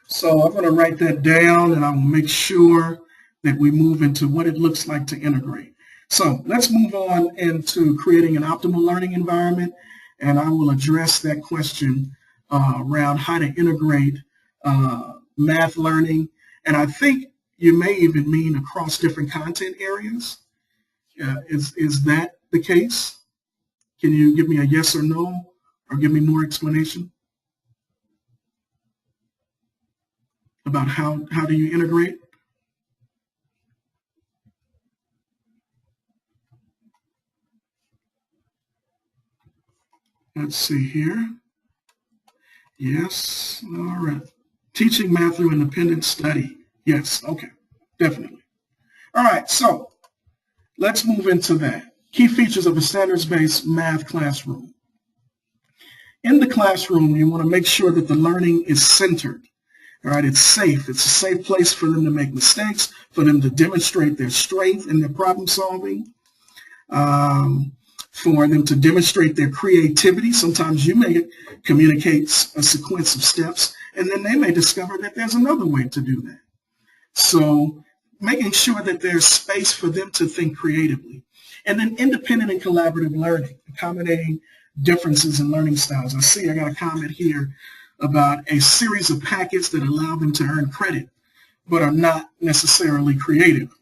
So I'm going to write that down, and I will make sure that we move into what it looks like to integrate. So let's move on into creating an optimal learning environment, and I will address that question around how to integrate math learning. And I think you may even mean across different content areas. Is that the case? Can you give me a yes or no, or give me more explanation about how do you integrate? Let's see here. Yes, all right. Teaching math through independent study. Yes, okay, definitely. All right, so let's move into that. Key features of a standards-based math classroom. In the classroom, you want to make sure that the learning is centered. All right, it's safe. It's a safe place for them to make mistakes, for them to demonstrate their strength in their problem solving, for them to demonstrate their creativity. Sometimes you may communicate a sequence of steps, and then they may discover that there's another way to do that. So making sure that there's space for them to think creatively. And then independent and collaborative learning, accommodating differences in learning styles. I got a comment here about a series of packets that allow them to earn credit, but are not necessarily creative.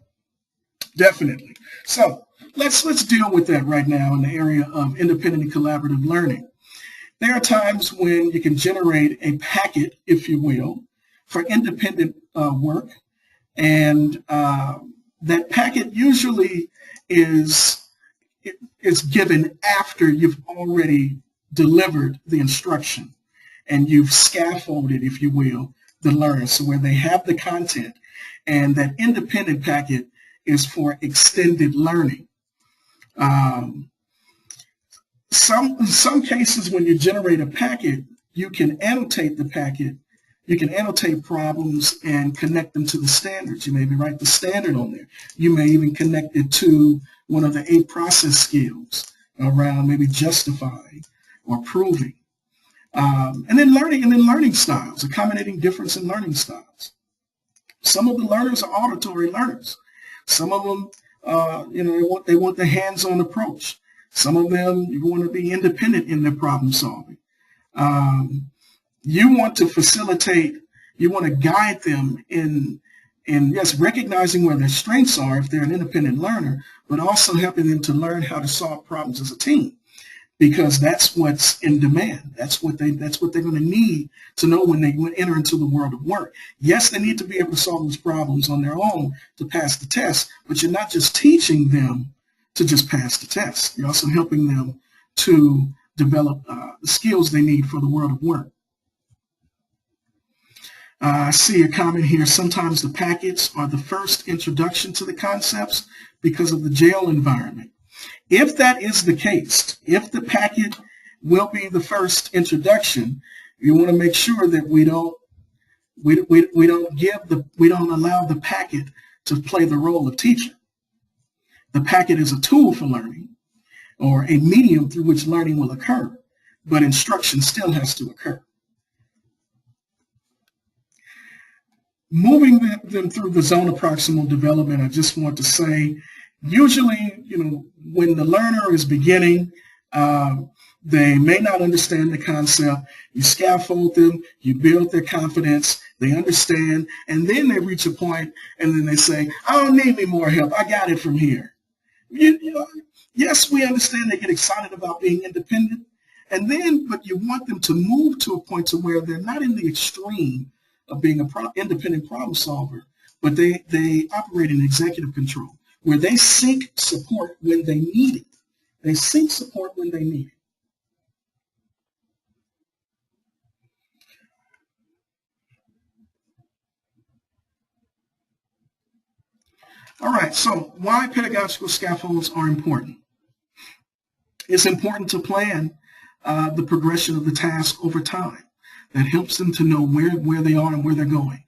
Definitely. So let's deal with that right now in the area of independent and collaborative learning. There are times when you can generate a packet, if you will, for independent work, and that packet usually is given after you've already delivered the instruction and you've scaffolded, if you will, the learner, so where they have the content, and that independent packet is for extended learning. Some cases when you generate a packet, you can annotate the packet. You can annotate problems and connect them to the standards. You maybe write the standard on there. You may even connect it to one of the 8 process skills around maybe justifying or proving. And then learning styles, accommodating difference in learning styles. Some of the learners are auditory learners. Some of them, they want the hands-on approach. Some of them, you want to be independent in their problem solving. You want to facilitate, you want to guide them in yes, recognizing where their strengths are if they're an independent learner, but also helping them to learn how to solve problems as a team, because that's what's in demand. That's what they're going to need to know when they enter into the world of work. Yes, they need to be able to solve those problems on their own to pass the test, but you're not just teaching them to just pass the test. You're also helping them to develop the skills they need for the world of work. I see a comment here. Sometimes the packets are the first introduction to the concepts because of the jail environment. If that is the case, if the packet will be the first introduction, you want to make sure that we don't allow the packet to play the role of teacher. The packet is a tool for learning, or a medium through which learning will occur, but instruction still has to occur. Moving them through the zone of proximal development, I just want to say, usually, when the learner is beginning, they may not understand the concept. You scaffold them, you build their confidence, they understand, and then they reach a point, and then they say, I don't need any more help. I got it from here. Yes, we understand they get excited about being independent, And then, but you want them to move to a point to where they're not in the extreme of being an independent problem solver, but they operate in executive control, where they seek support when they need it. They seek support when they need it. All right, so why pedagogical scaffolds are important. It's important to plan the progression of the task over time. That helps them to know where they are and where they're going.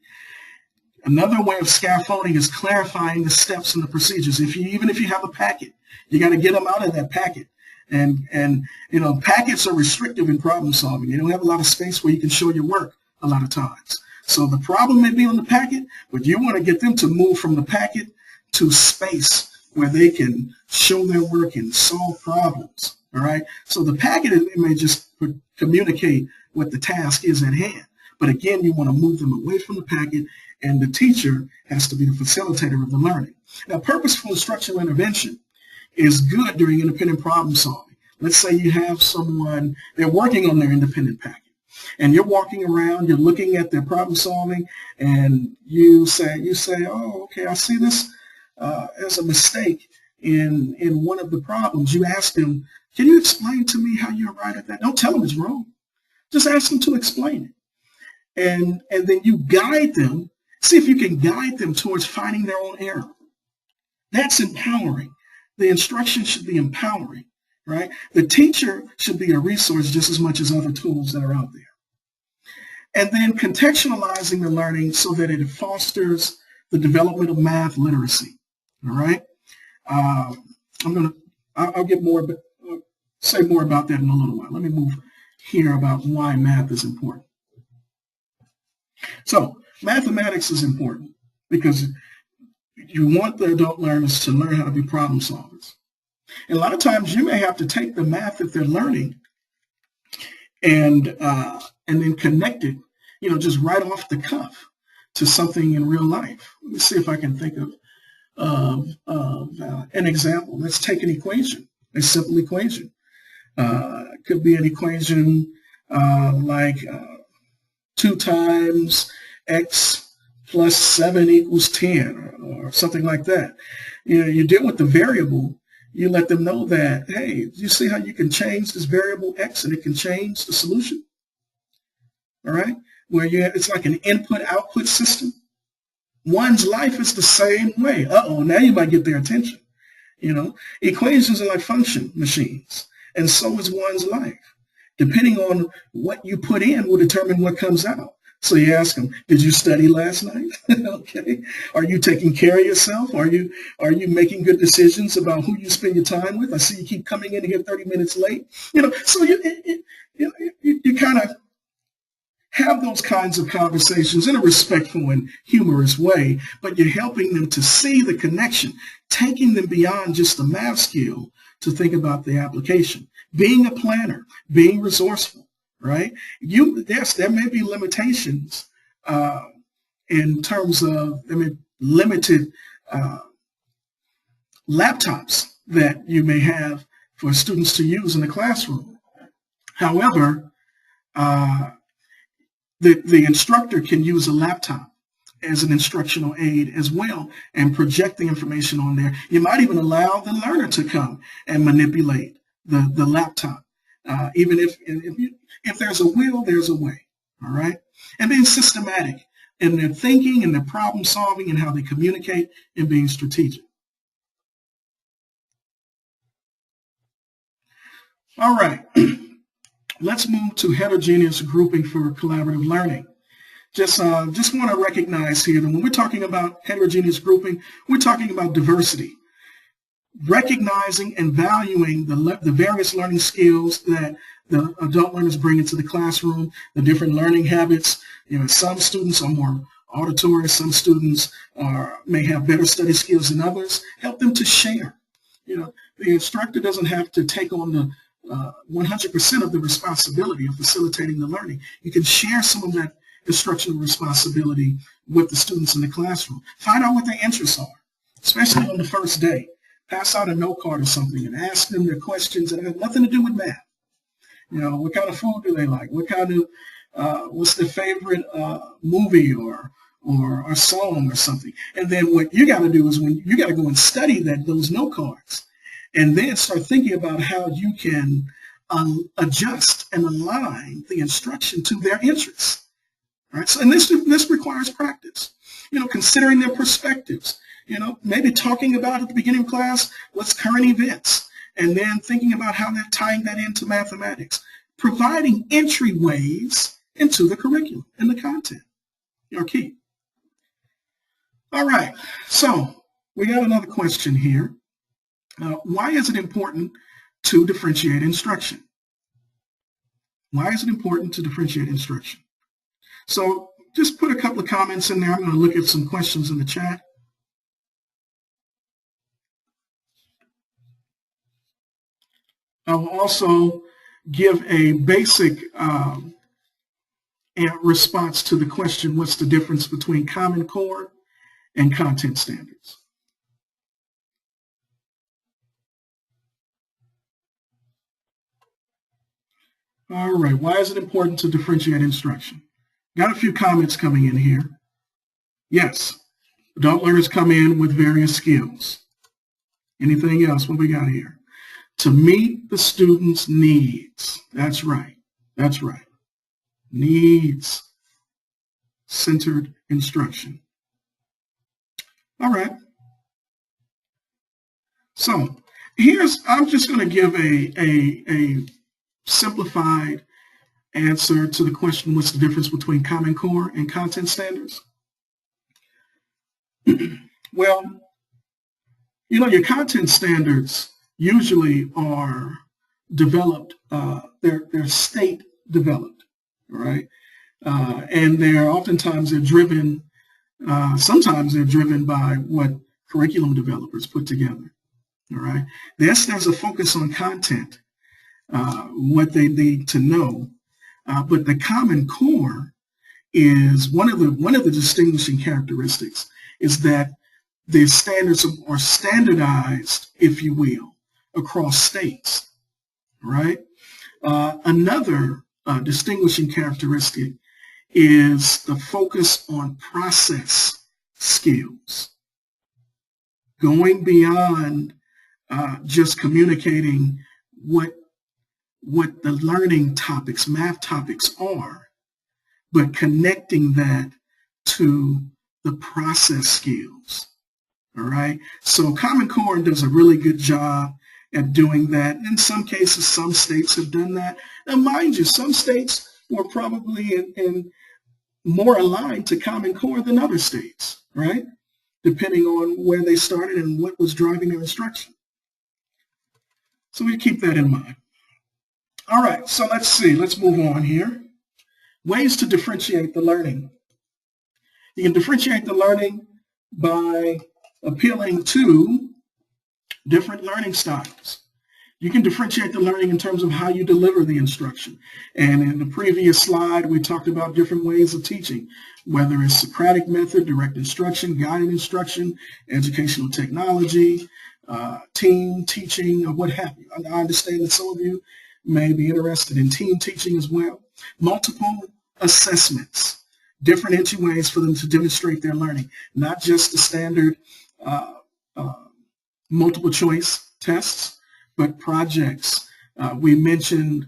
Another way of scaffolding is clarifying the steps and the procedures. Even if you have a packet, you got to get them out of that packet. And packets are restrictive in problem solving. You don't have a lot of space where you can show your work a lot of times. So the problem may be on the packet, but you want to get them to move from the packet to space where they can show their work and solve problems. All right. So the packet may just communicate what the task is at hand. But again, you want to move them away from the packet, and the teacher has to be the facilitator of the learning. Now, purposeful instructional intervention is good during independent problem solving. Let's say you have someone, they're working on their independent packet, and you're walking around, you're looking at their problem solving, and you say, oh, okay, I see this as a mistake in one of the problems. You ask them, can you explain to me how you arrived at that? Don't tell them it's wrong. Just ask them to explain it. And then you guide them, see if you can guide them towards finding their own error. That's empowering. The instruction should be empowering, right? The teacher should be a resource just as much as other tools that are out there. And then contextualizing the learning so that it fosters the development of math literacy, all right? I'll say more about that in a little while. Let me move here about why math is important. So mathematics is important because you want the adult learners to learn how to be problem solvers. And a lot of times you may have to take the math that they're learning and then connect it, just right off the cuff to something in real life. Let me see if I can think of an example. Let's take an equation, a simple equation. It could be an equation like 2 times x plus 7 equals 10 or something like that. You deal with the variable. You let them know that, hey, you see how you can change this variable x and it can change the solution? All right? Where it's like an input-output system. One's life is the same way. Now you might get their attention. Equations are like function machines, and so is one's life. Depending on what you put in will determine what comes out. So you ask them, did you study last night? Okay. Are you taking care of yourself? Are you making good decisions about who you spend your time with? I see you keep coming in here 30 minutes late. So you kind of have those kinds of conversations in a respectful and humorous way, but you're helping them to see the connection, taking them beyond just the math skill to think about the application. Being a planner, being resourceful, right? Yes, there may be limitations in terms of limited laptops that you may have for students to use in the classroom. However, the instructor can use a laptop as an instructional aid as well and project the information on there. You might even allow the learner to come and manipulate the laptop. Even if there's a will, there's a way, all right? And being systematic in their thinking and their problem solving and how they communicate and being strategic. All right, let's move to heterogeneous grouping for collaborative learning. Just want to recognize here that when we're talking about heterogeneous grouping, we're talking about diversity. Recognizing and valuing the various learning skills that the adult learners bring into the classroom, the different learning habits. Some students are more auditory, some students may have better study skills than others. Help them to share. The instructor doesn't have to take on the 100% of the responsibility of facilitating the learning. You can share some of that instructional responsibility with the students in the classroom. Find out what their interests are, especially on the first day. Pass out a note card or something and ask them their questions that have nothing to do with math. You know, what kind of food do they like? What kind of, what's their favorite movie or a song or something? And then what you got to do is when you got to go and study those note cards, and then start thinking about how you can adjust and align the instruction to their interests. Right? So, and this requires practice. You know, considering their perspectives. You know, maybe talking about at the beginning of class what's current events, and then thinking about how they're tying that into mathematics. Providing entryways into the curriculum and the content are key. All right, so we got another question here. Why is it important to differentiate instruction? Why is it important to differentiate instruction? So just put a couple of comments in there. I'm going to look at some questions in the chat. I will also give a basic response to the question, what's the difference between Common Core and content standards? All right, why is it important to differentiate instruction? Got a few comments coming in here. Yes, adult learners come in with various skills. Anything else? What we got here? To meet the student's needs. That's right. That's right. Needs-centered instruction. All right. So I'm just going to give a simplified answer to the question, what's the difference between Common Core and content standards? Well, you know, your content standards usually are developed, they're state developed, right? And sometimes they're driven by what curriculum developers put together, all right? There's a focus on content, what they need to know, but the Common Core is one of the distinguishing characteristics is that the standards are standardized, if you will, across states, right? Another distinguishing characteristic is the focus on process skills, going beyond just communicating what the learning topics, math topics are, but connecting that to the process skills, all right? So Common Core does a really good job at doing that. In some cases, some states have done that. Now, mind you, some states were probably in more aligned to Common Core than other states, right? Depending on where they started and what was driving their instruction. So we keep that in mind. All right, so let's move on here. Ways to differentiate the learning. You can differentiate the learning by appealing to different learning styles. You can differentiate the learning in terms of how you deliver the instruction. And in the previous slide, we talked about different ways of teaching, whether it's Socratic method, direct instruction, guided instruction, educational technology, team teaching, or what have you. I understand that some of you may be interested in team teaching as well. Multiple assessments, different entryways for them to demonstrate their learning, not just the standard multiple choice tests, but projects. We mentioned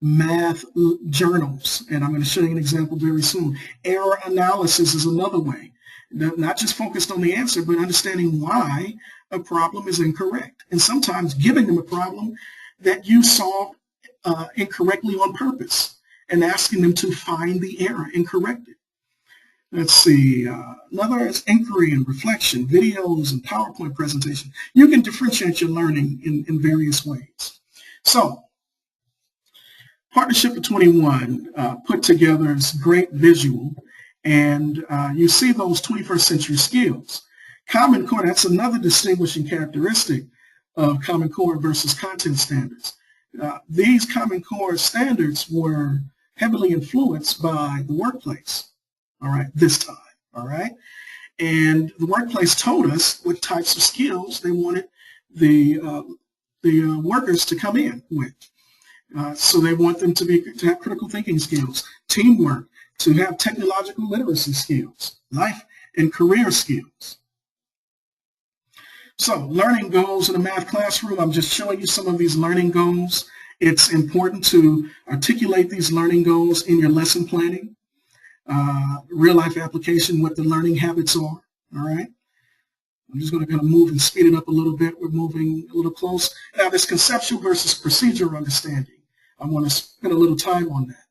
math journals, and I'm going to show you an example very soon. Error analysis is another way, not just focused on the answer, but understanding why a problem is incorrect, and sometimes giving them a problem that you solved incorrectly on purpose, and asking them to find the error and correct it. Let's see, another is inquiry and reflection, videos and PowerPoint presentation. You can differentiate your learning in various ways. So, Partnership of 21 put together this great visual, and you see those 21st century skills. Common Core, that's another distinguishing characteristic of Common Core versus content standards. These Common Core standards were heavily influenced by the workplace, all right, this time, all right? And the workplace told us what types of skills they wanted the the workers to come in with. So they want them to have critical thinking skills, teamwork, to have technological literacy skills, life and career skills. So learning goals in a math classroom, I'm just showing you some of these learning goals. It's important to articulate these learning goals in your lesson planning, real life application, what the learning habits are, all right? I'm just going to kind of move and speed it up a little bit. We're moving a little close. Now, this conceptual versus procedural understanding, I want to spend a little time on that.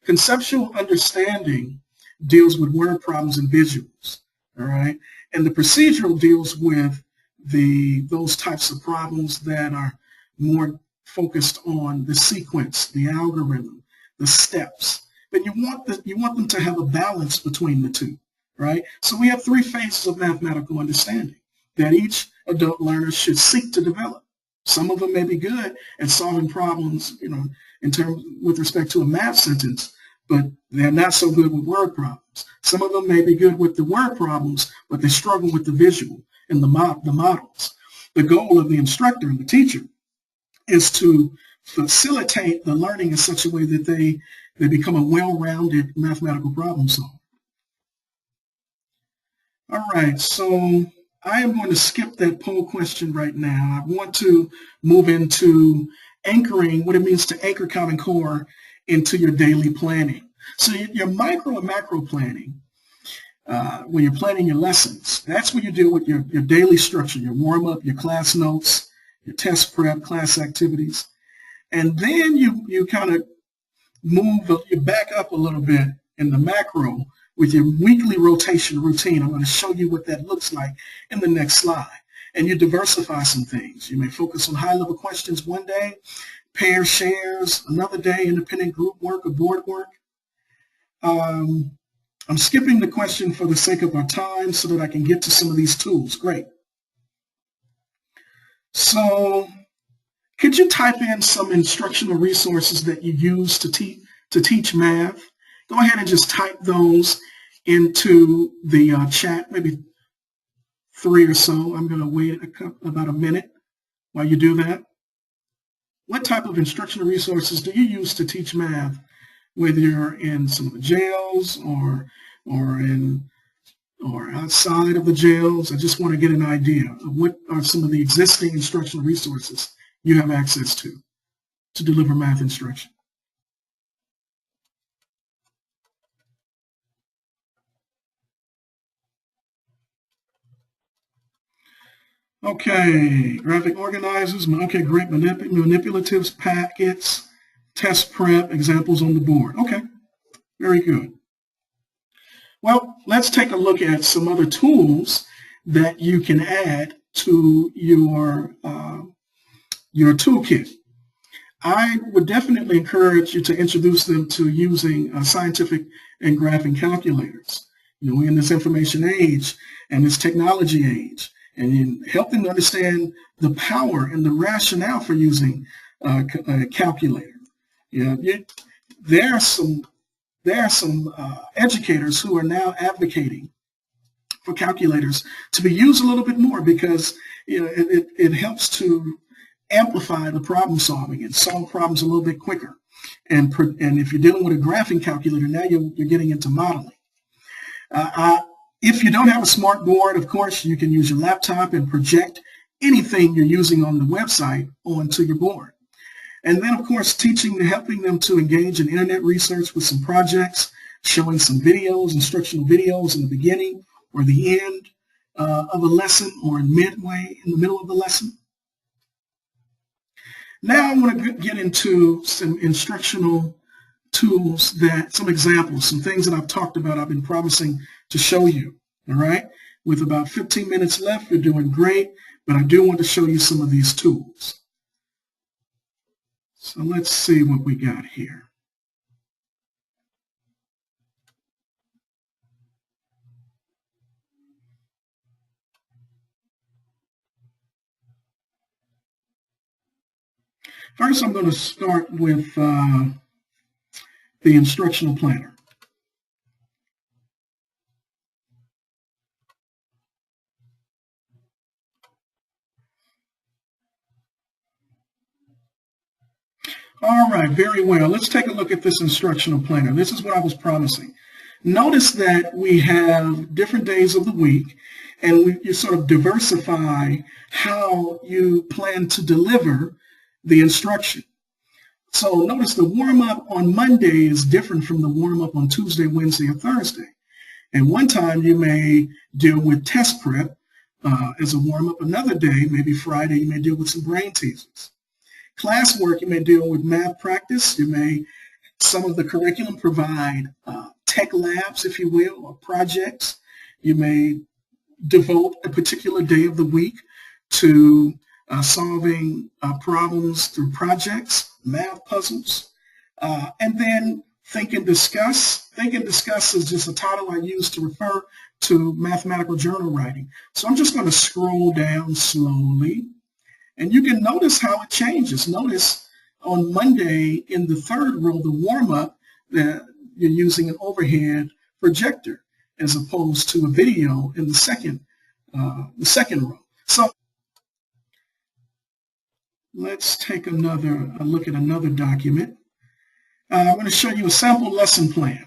Conceptual understanding deals with word problems and visuals, all right? And the procedural deals with those types of problems that are more focused on the sequence, the algorithm, the steps. But you want them to have a balance between the two, right? So we have three phases of mathematical understanding that each adult learner should seek to develop. Some of them may be good at solving problems, with respect to a math sentence, but they're not so good with word problems. Some of them may be good with the word problems, but they struggle with the visual and the models. The goal of the instructor and the teacher is to facilitate the learning in such a way that they become a well-rounded mathematical problem solver. All right, so I am going to skip that poll question right now. I want to move into anchoring, what it means to anchor Common Core into your daily planning. So your micro and macro planning, when you're planning your lessons, that's what you do with your daily structure, your warm-up, your class notes, your test prep, class activities. And then you kind of you back up a little bit in the macro with your weekly rotation routine. I'm going to show you what that looks like in the next slide. And you diversify some things. You may focus on high-level questions one day, pair shares another day, independent group work or board work. I'm skipping the question for the sake of our time so that I can get to some of these tools. Great. So could you type in some instructional resources that you use to teach math? Go ahead and just type those into the chat, maybe 3 or so. I'm going to wait about a minute while you do that. What type of instructional resources do you use to teach math, whether you're in some of the jails or outside of the jails? I just want to get an idea of what are some of the existing instructional resources you have access to deliver math instruction. Okay, graphic organizers, okay, great, manipulatives, packets, test prep, examples on the board. Okay, very good. Well, let's take a look at some other tools that you can add to your toolkit. I would definitely encourage you to introduce them to using scientific and graphing calculators. We're in this information age and this technology age, and help them to understand the power and the rationale for using a calculator. There are some educators who are now advocating for calculators to be used a little bit more because it helps to amplify the problem solving and solve problems a little bit quicker. And if you're dealing with a graphing calculator, now you're getting into modeling. If you don't have a smart board, of course, you can use your laptop and project anything you're using on the website onto your board. And then, of course, helping them to engage in internet research with some projects, showing some videos, instructional videos in the beginning or the end of a lesson or midway in the middle of the lesson. Now I want to get into some instructional tools, some examples, some things that I've talked about, I've been promising to show you, all right? With about 15 minutes left, you're doing great, but I do want to show you some of these tools. So let's see what we got here. First, I'm going to start with the instructional planner. All right, very well. Let's take a look at this instructional planner. This is what I was promising. Notice that we have different days of the week, and you sort of diversify how you plan to deliver the instruction. So notice the warm-up on Monday is different from the warm-up on Tuesday, Wednesday, or Thursday. And one time you may deal with test prep as a warm-up. Another day, maybe Friday, you may deal with some brain teasers. Classwork, you may deal with math practice. Some of the curriculum provide tech labs, if you will, or projects. You may devote a particular day of the week to solving problems through projects, math puzzles, and then think and discuss. Think and discuss is just a title I use to refer to mathematical journal writing. So I'm just going to scroll down slowly, and you can notice how it changes. Notice on Monday in the third row, the warm-up, that you're using an overhead projector as opposed to a video in the second row. So let's take a look at another document. I'm going to show you a sample lesson plan.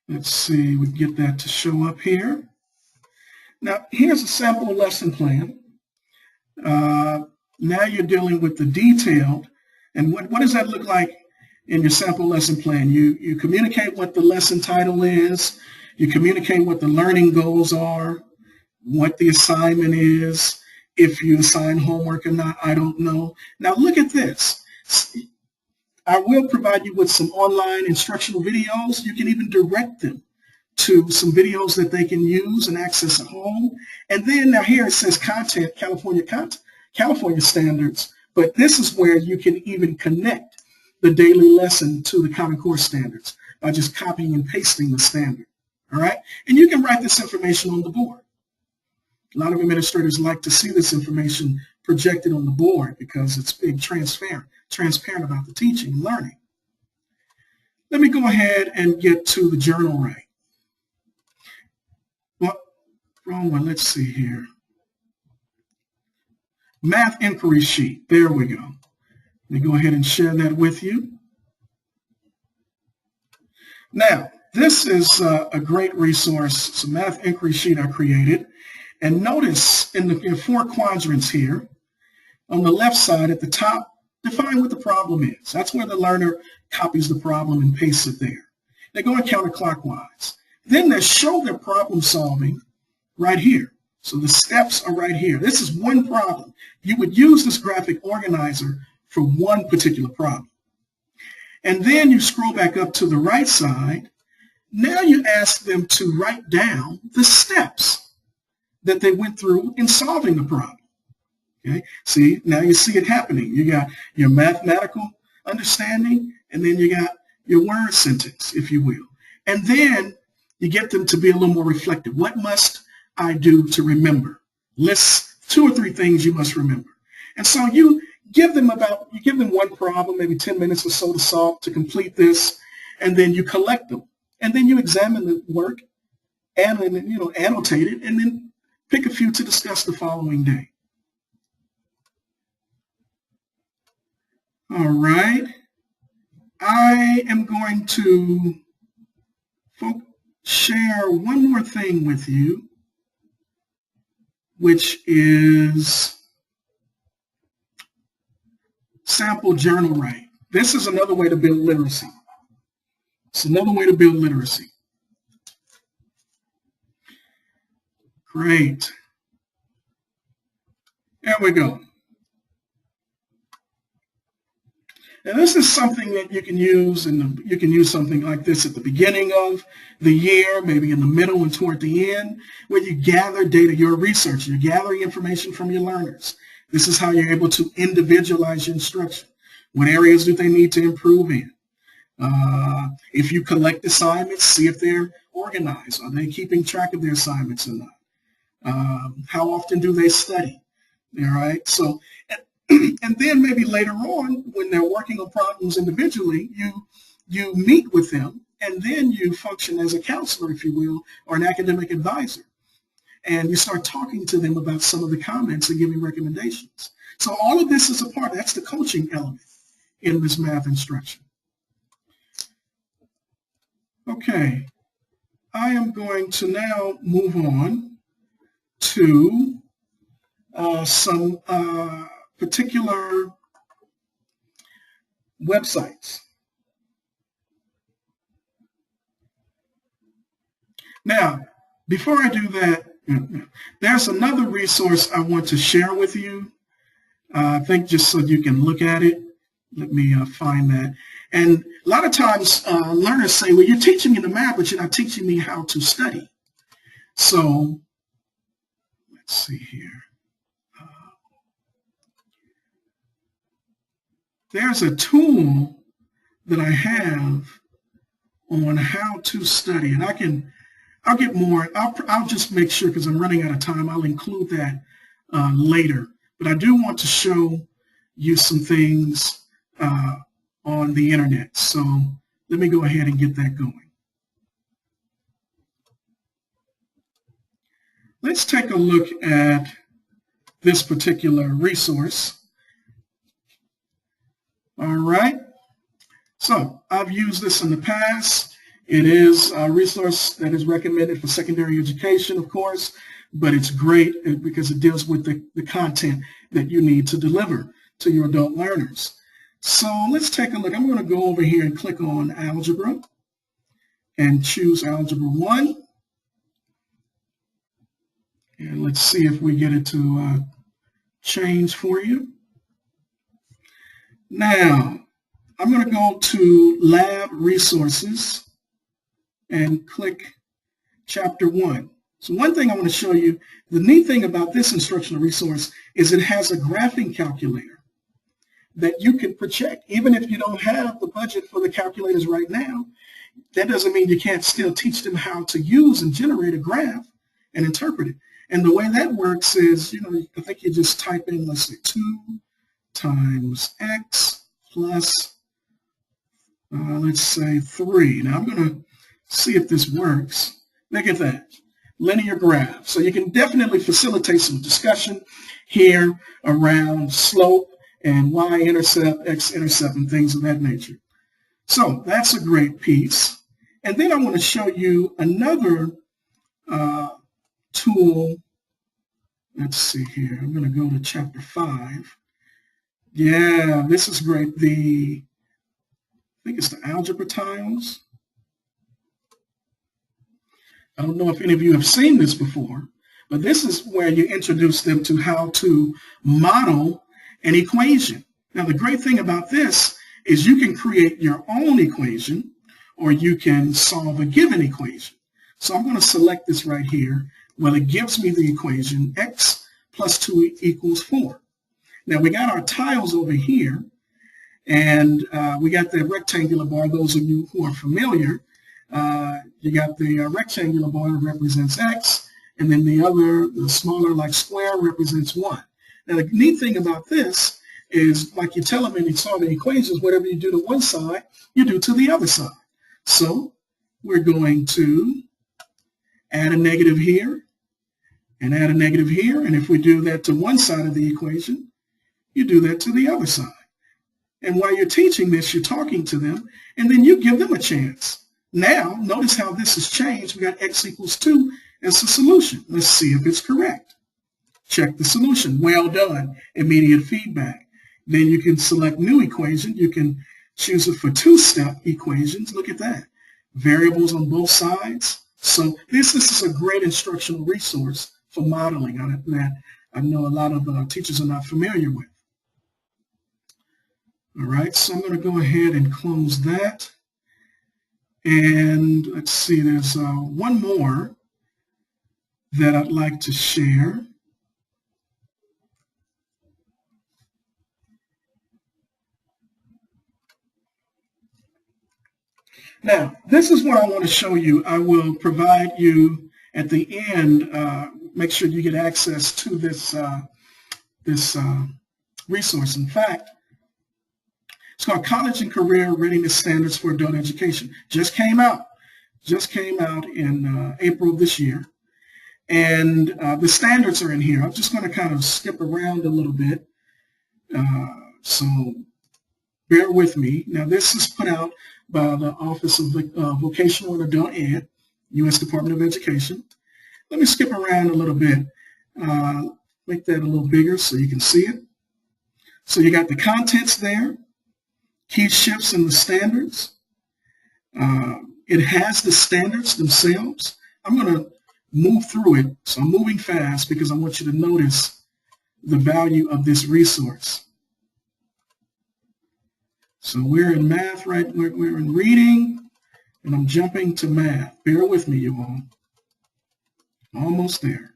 Let's see, we can get that to show up here. Now, here's a sample lesson plan. Now you're dealing with the detailed, and what does that look like in your sample lesson plan? You communicate what the lesson title is, you communicate what the learning goals are, what the assignment is, if you assign homework or not, I don't know. Now look at this. I will provide you with some online instructional videos. You can even direct them to some videos that they can use and access at home. And then now here it says content, California standards, but this is where you can even connect the daily lesson to the Common Core standards by just copying and pasting the standard, all right? And you can write this information on the board. A lot of administrators like to see this information projected on the board because it's being transparent about the teaching and learning. Let me go ahead and get to the journal right. Well, wrong one, let's see here. Math inquiry sheet, there we go. Let me go ahead and share that with you. Now, this is a great resource. It's a math inquiry sheet I created. And notice in the 4 quadrants here, on the left side at the top, define what the problem is. That's where the learner copies the problem and pastes it there. They're going counterclockwise. Then they show their problem solving right here. So the steps are right here. This is one problem. You would use this graphic organizer for one particular problem. And then you scroll back up to the right side. Now you ask them to write down the steps that they went through in solving the problem. Okay, see, now you see it happening. You got your mathematical understanding, and then you got your word sentence, if you will. And then you get them to be a little more reflective. What must I do to remember? List 2 or 3 things you must remember. And so you give them one problem, maybe 10 minutes or so to solve, to complete this, and then you collect them. And then you examine the work, and annotate it, and then pick a few to discuss the following day. All right. I am going to share one more thing with you, which is sample journal writing. This is another way to build literacy. It's another way to build literacy. Great. There we go. And this is something that you can use, and you can use something like this at the beginning of the year, maybe in the middle and toward the end, where you gather data. You're a researcher. You're gathering information from your learners. This is how you're able to individualize your instruction. What areas do they need to improve in? If you collect assignments, see if they're organized. Are they keeping track of their assignments or not? How often do they study? All right. So, and then maybe later on, when they're working on problems individually, you meet with them, and then you function as a counselor, if you will, or an academic advisor. And you start talking to them about some of the comments and giving recommendations. So all of this is a part. That's the coaching element in this math instruction. Okay, I am going to now move on to some particular websites. Now, before I do that, there's another resource I want to share with you. I think just so you can look at it. Let me find that. And a lot of times learners say, well, you're teaching me the math, but you're not teaching me how to study. So let's see here. There's a tool that I have on how to study, and I'll get more. I'll just make sure, because I'm running out of time, I'll include that later. But I do want to show you some things on the internet. So let me go ahead and get that going. Let's take a look at this particular resource. All right. So I've used this in the past. It is a resource that is recommended for secondary education, of course, but it's great because it deals with the content that you need to deliver to your adult learners. So let's take a look. I'm going to go over here and click on Algebra and choose Algebra 1. And let's see if we get it to change for you. Now, I'm going to go to Lab Resources and click Chapter 1. So one thing I want to show you, the neat thing about this instructional resource is it has a graphing calculator that you can project. Even if you don't have the budget for the calculators right now, that doesn't mean you can't still teach them how to use and generate a graph and interpret it. And the way that works is, I think you just type in, let's say, 2 times x plus, let's say, 3. Now I'm going to see if this works. Look at that. Linear graph. So you can definitely facilitate some discussion here around slope and y-intercept, x-intercept, and things of that nature. So that's a great piece. And then I want to show you another tool. Let's see here. I'm going to go to Chapter 5. Yeah, this is great. I think it's the algebra tiles. I don't know if any of you have seen this before, but this is where you introduce them to how to model an equation. Now, the great thing about this is you can create your own equation, or you can solve a given equation. So I'm going to select this right here. Well, it gives me the equation x plus 2 equals 4. Now, we got our tiles over here, and we got the rectangular bar. Those of you who are familiar, you got the rectangular bar that represents x, and then the smaller, like square, represents 1. Now, the neat thing about this is, like you tell them in solving equations, whatever you do to one side, you do to the other side. So we're going to add a negative here and add a negative here. And if we do that to one side of the equation, you do that to the other side. And while you're teaching this, you're talking to them, and then you give them a chance. Now, notice how this has changed. We got x equals 2 as the solution. Let's see if it's correct. Check the solution. Well done. Immediate feedback. Then you can select new equation. You can choose it for 2-step equations. Look at that. Variables on both sides. So this is a great instructional resource for modeling that I know a lot of teachers are not familiar with. All right, so I'm going to go ahead and close that. And let's see, there's one more that I'd like to share. Now, this is what I want to show you. I will provide you at the end, make sure you get access to this, resource. In fact, it's called College and Career Readiness Standards for Adult Education. Just came out in April of this year. And the standards are in here. I'm just going to kind of skip around a little bit. So bear with me. Now, this is put out by the Office of Vocational and Adult Ed, U.S. Department of Education. Let me skip around a little bit. Make that a little bigger so you can see it. So you got the contents there, key shifts in the standards. It has the standards themselves. I'm going to move through it. So I'm moving fast because I want you to notice the value of this resource. So we're in math, right? We're in reading, and I'm jumping to math. Bear with me, you all. Almost there.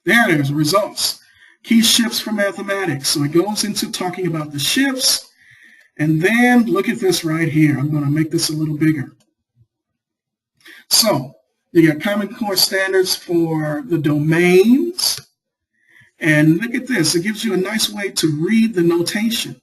There's results. Key shifts for mathematics. So it goes into talking about the shifts. And then look at this right here. I'm going to make this a little bigger. So you got Common Core standards for the domains. And look at this. It gives you a nice way to read the notation.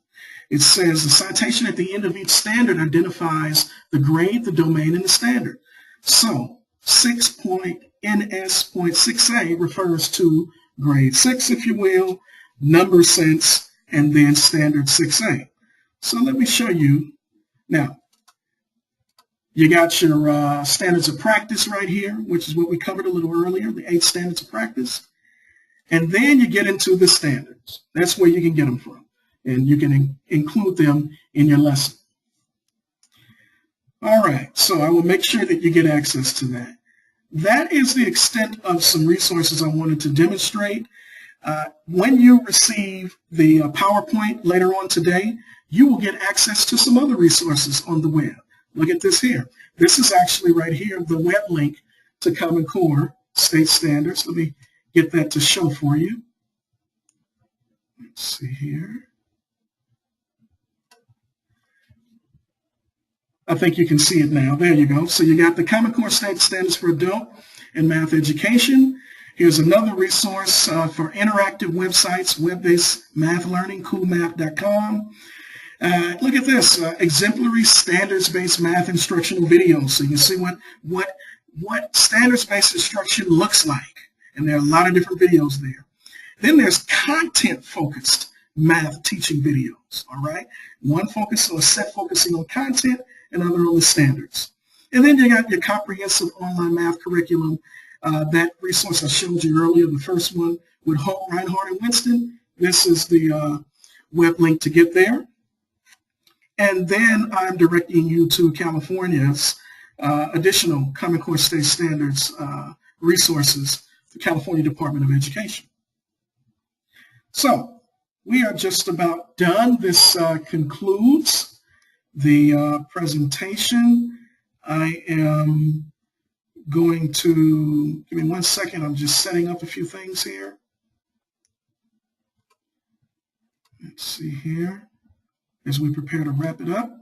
It says the citation at the end of each standard identifies the grade, the domain, and the standard. So 6.NS.6a refers to grade 6, if you will, number sense, and then standard 6a. So let me show you. Now, you got your standards of practice right here, which is what we covered a little earlier, the 8 standards of practice. And then you get into the standards. That's where you can get them from. And you can include them in your lesson. All right, so I will make sure that you get access to that. That is the extent of some resources I wanted to demonstrate. When you receive the PowerPoint later on today, you will get access to some other resources on the web. Look at this here. This is actually right here, the web link to Common Core state standards. Let me get that to show for you. Let's see here. I think you can see it now. There you go. So you got the Common Core state standards for adult and math education. Here's another resource for interactive websites, web-based math learning, coolmath.com. Look at this, exemplary standards-based math instructional videos. So you can see what standards-based instruction looks like. And there are a lot of different videos there. Then there's content-focused math teaching videos, all right? One focus or a set focusing on content, another on the standards. And then you got your comprehensive online math curriculum. That resource I showed you earlier, the first one with Holt, Reinhardt, and Winston. This is the web link to get there. And then I'm directing you to California's additional Common Core state standards resources, the California Department of Education. So we are just about done. This concludes the presentation. I am going to, give me 1 second, I'm just setting up a few things here. Let's see here as we prepare to wrap it up.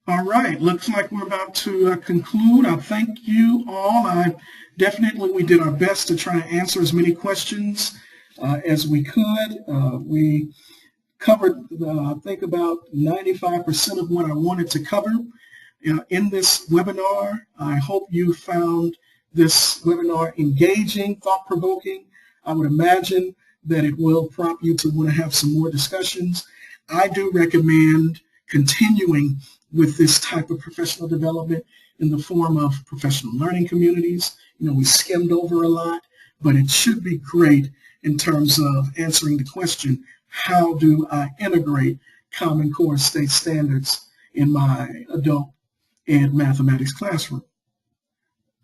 All right, looks like we're about to conclude. I thank you all. We did our best to try to answer as many questions as we could. We covered, I think, about 95% of what I wanted to cover in this webinar. I hope you found this webinar engaging, thought-provoking. I would imagine that it will prompt you to want to have some more discussions. I do recommend continuing with this type of professional development in the form of professional learning communities. You know, we skimmed over a lot, but it should be great in terms of answering the question, how do I integrate Common Core state standards in my adult and mathematics classroom?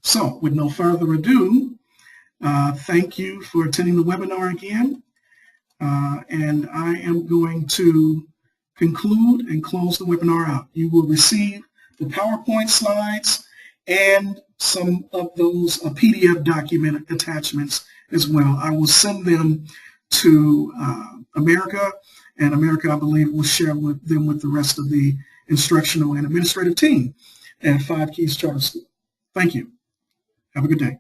So with no further ado, thank you for attending the webinar again. And I am going to conclude and close the webinar out. You will receive the PowerPoint slides and some of those PDF document attachments as well. I will send them to America, and America, I believe, will share with them with the rest of the instructional and administrative team at 5 Keys Charter School. Thank you. Have a good day.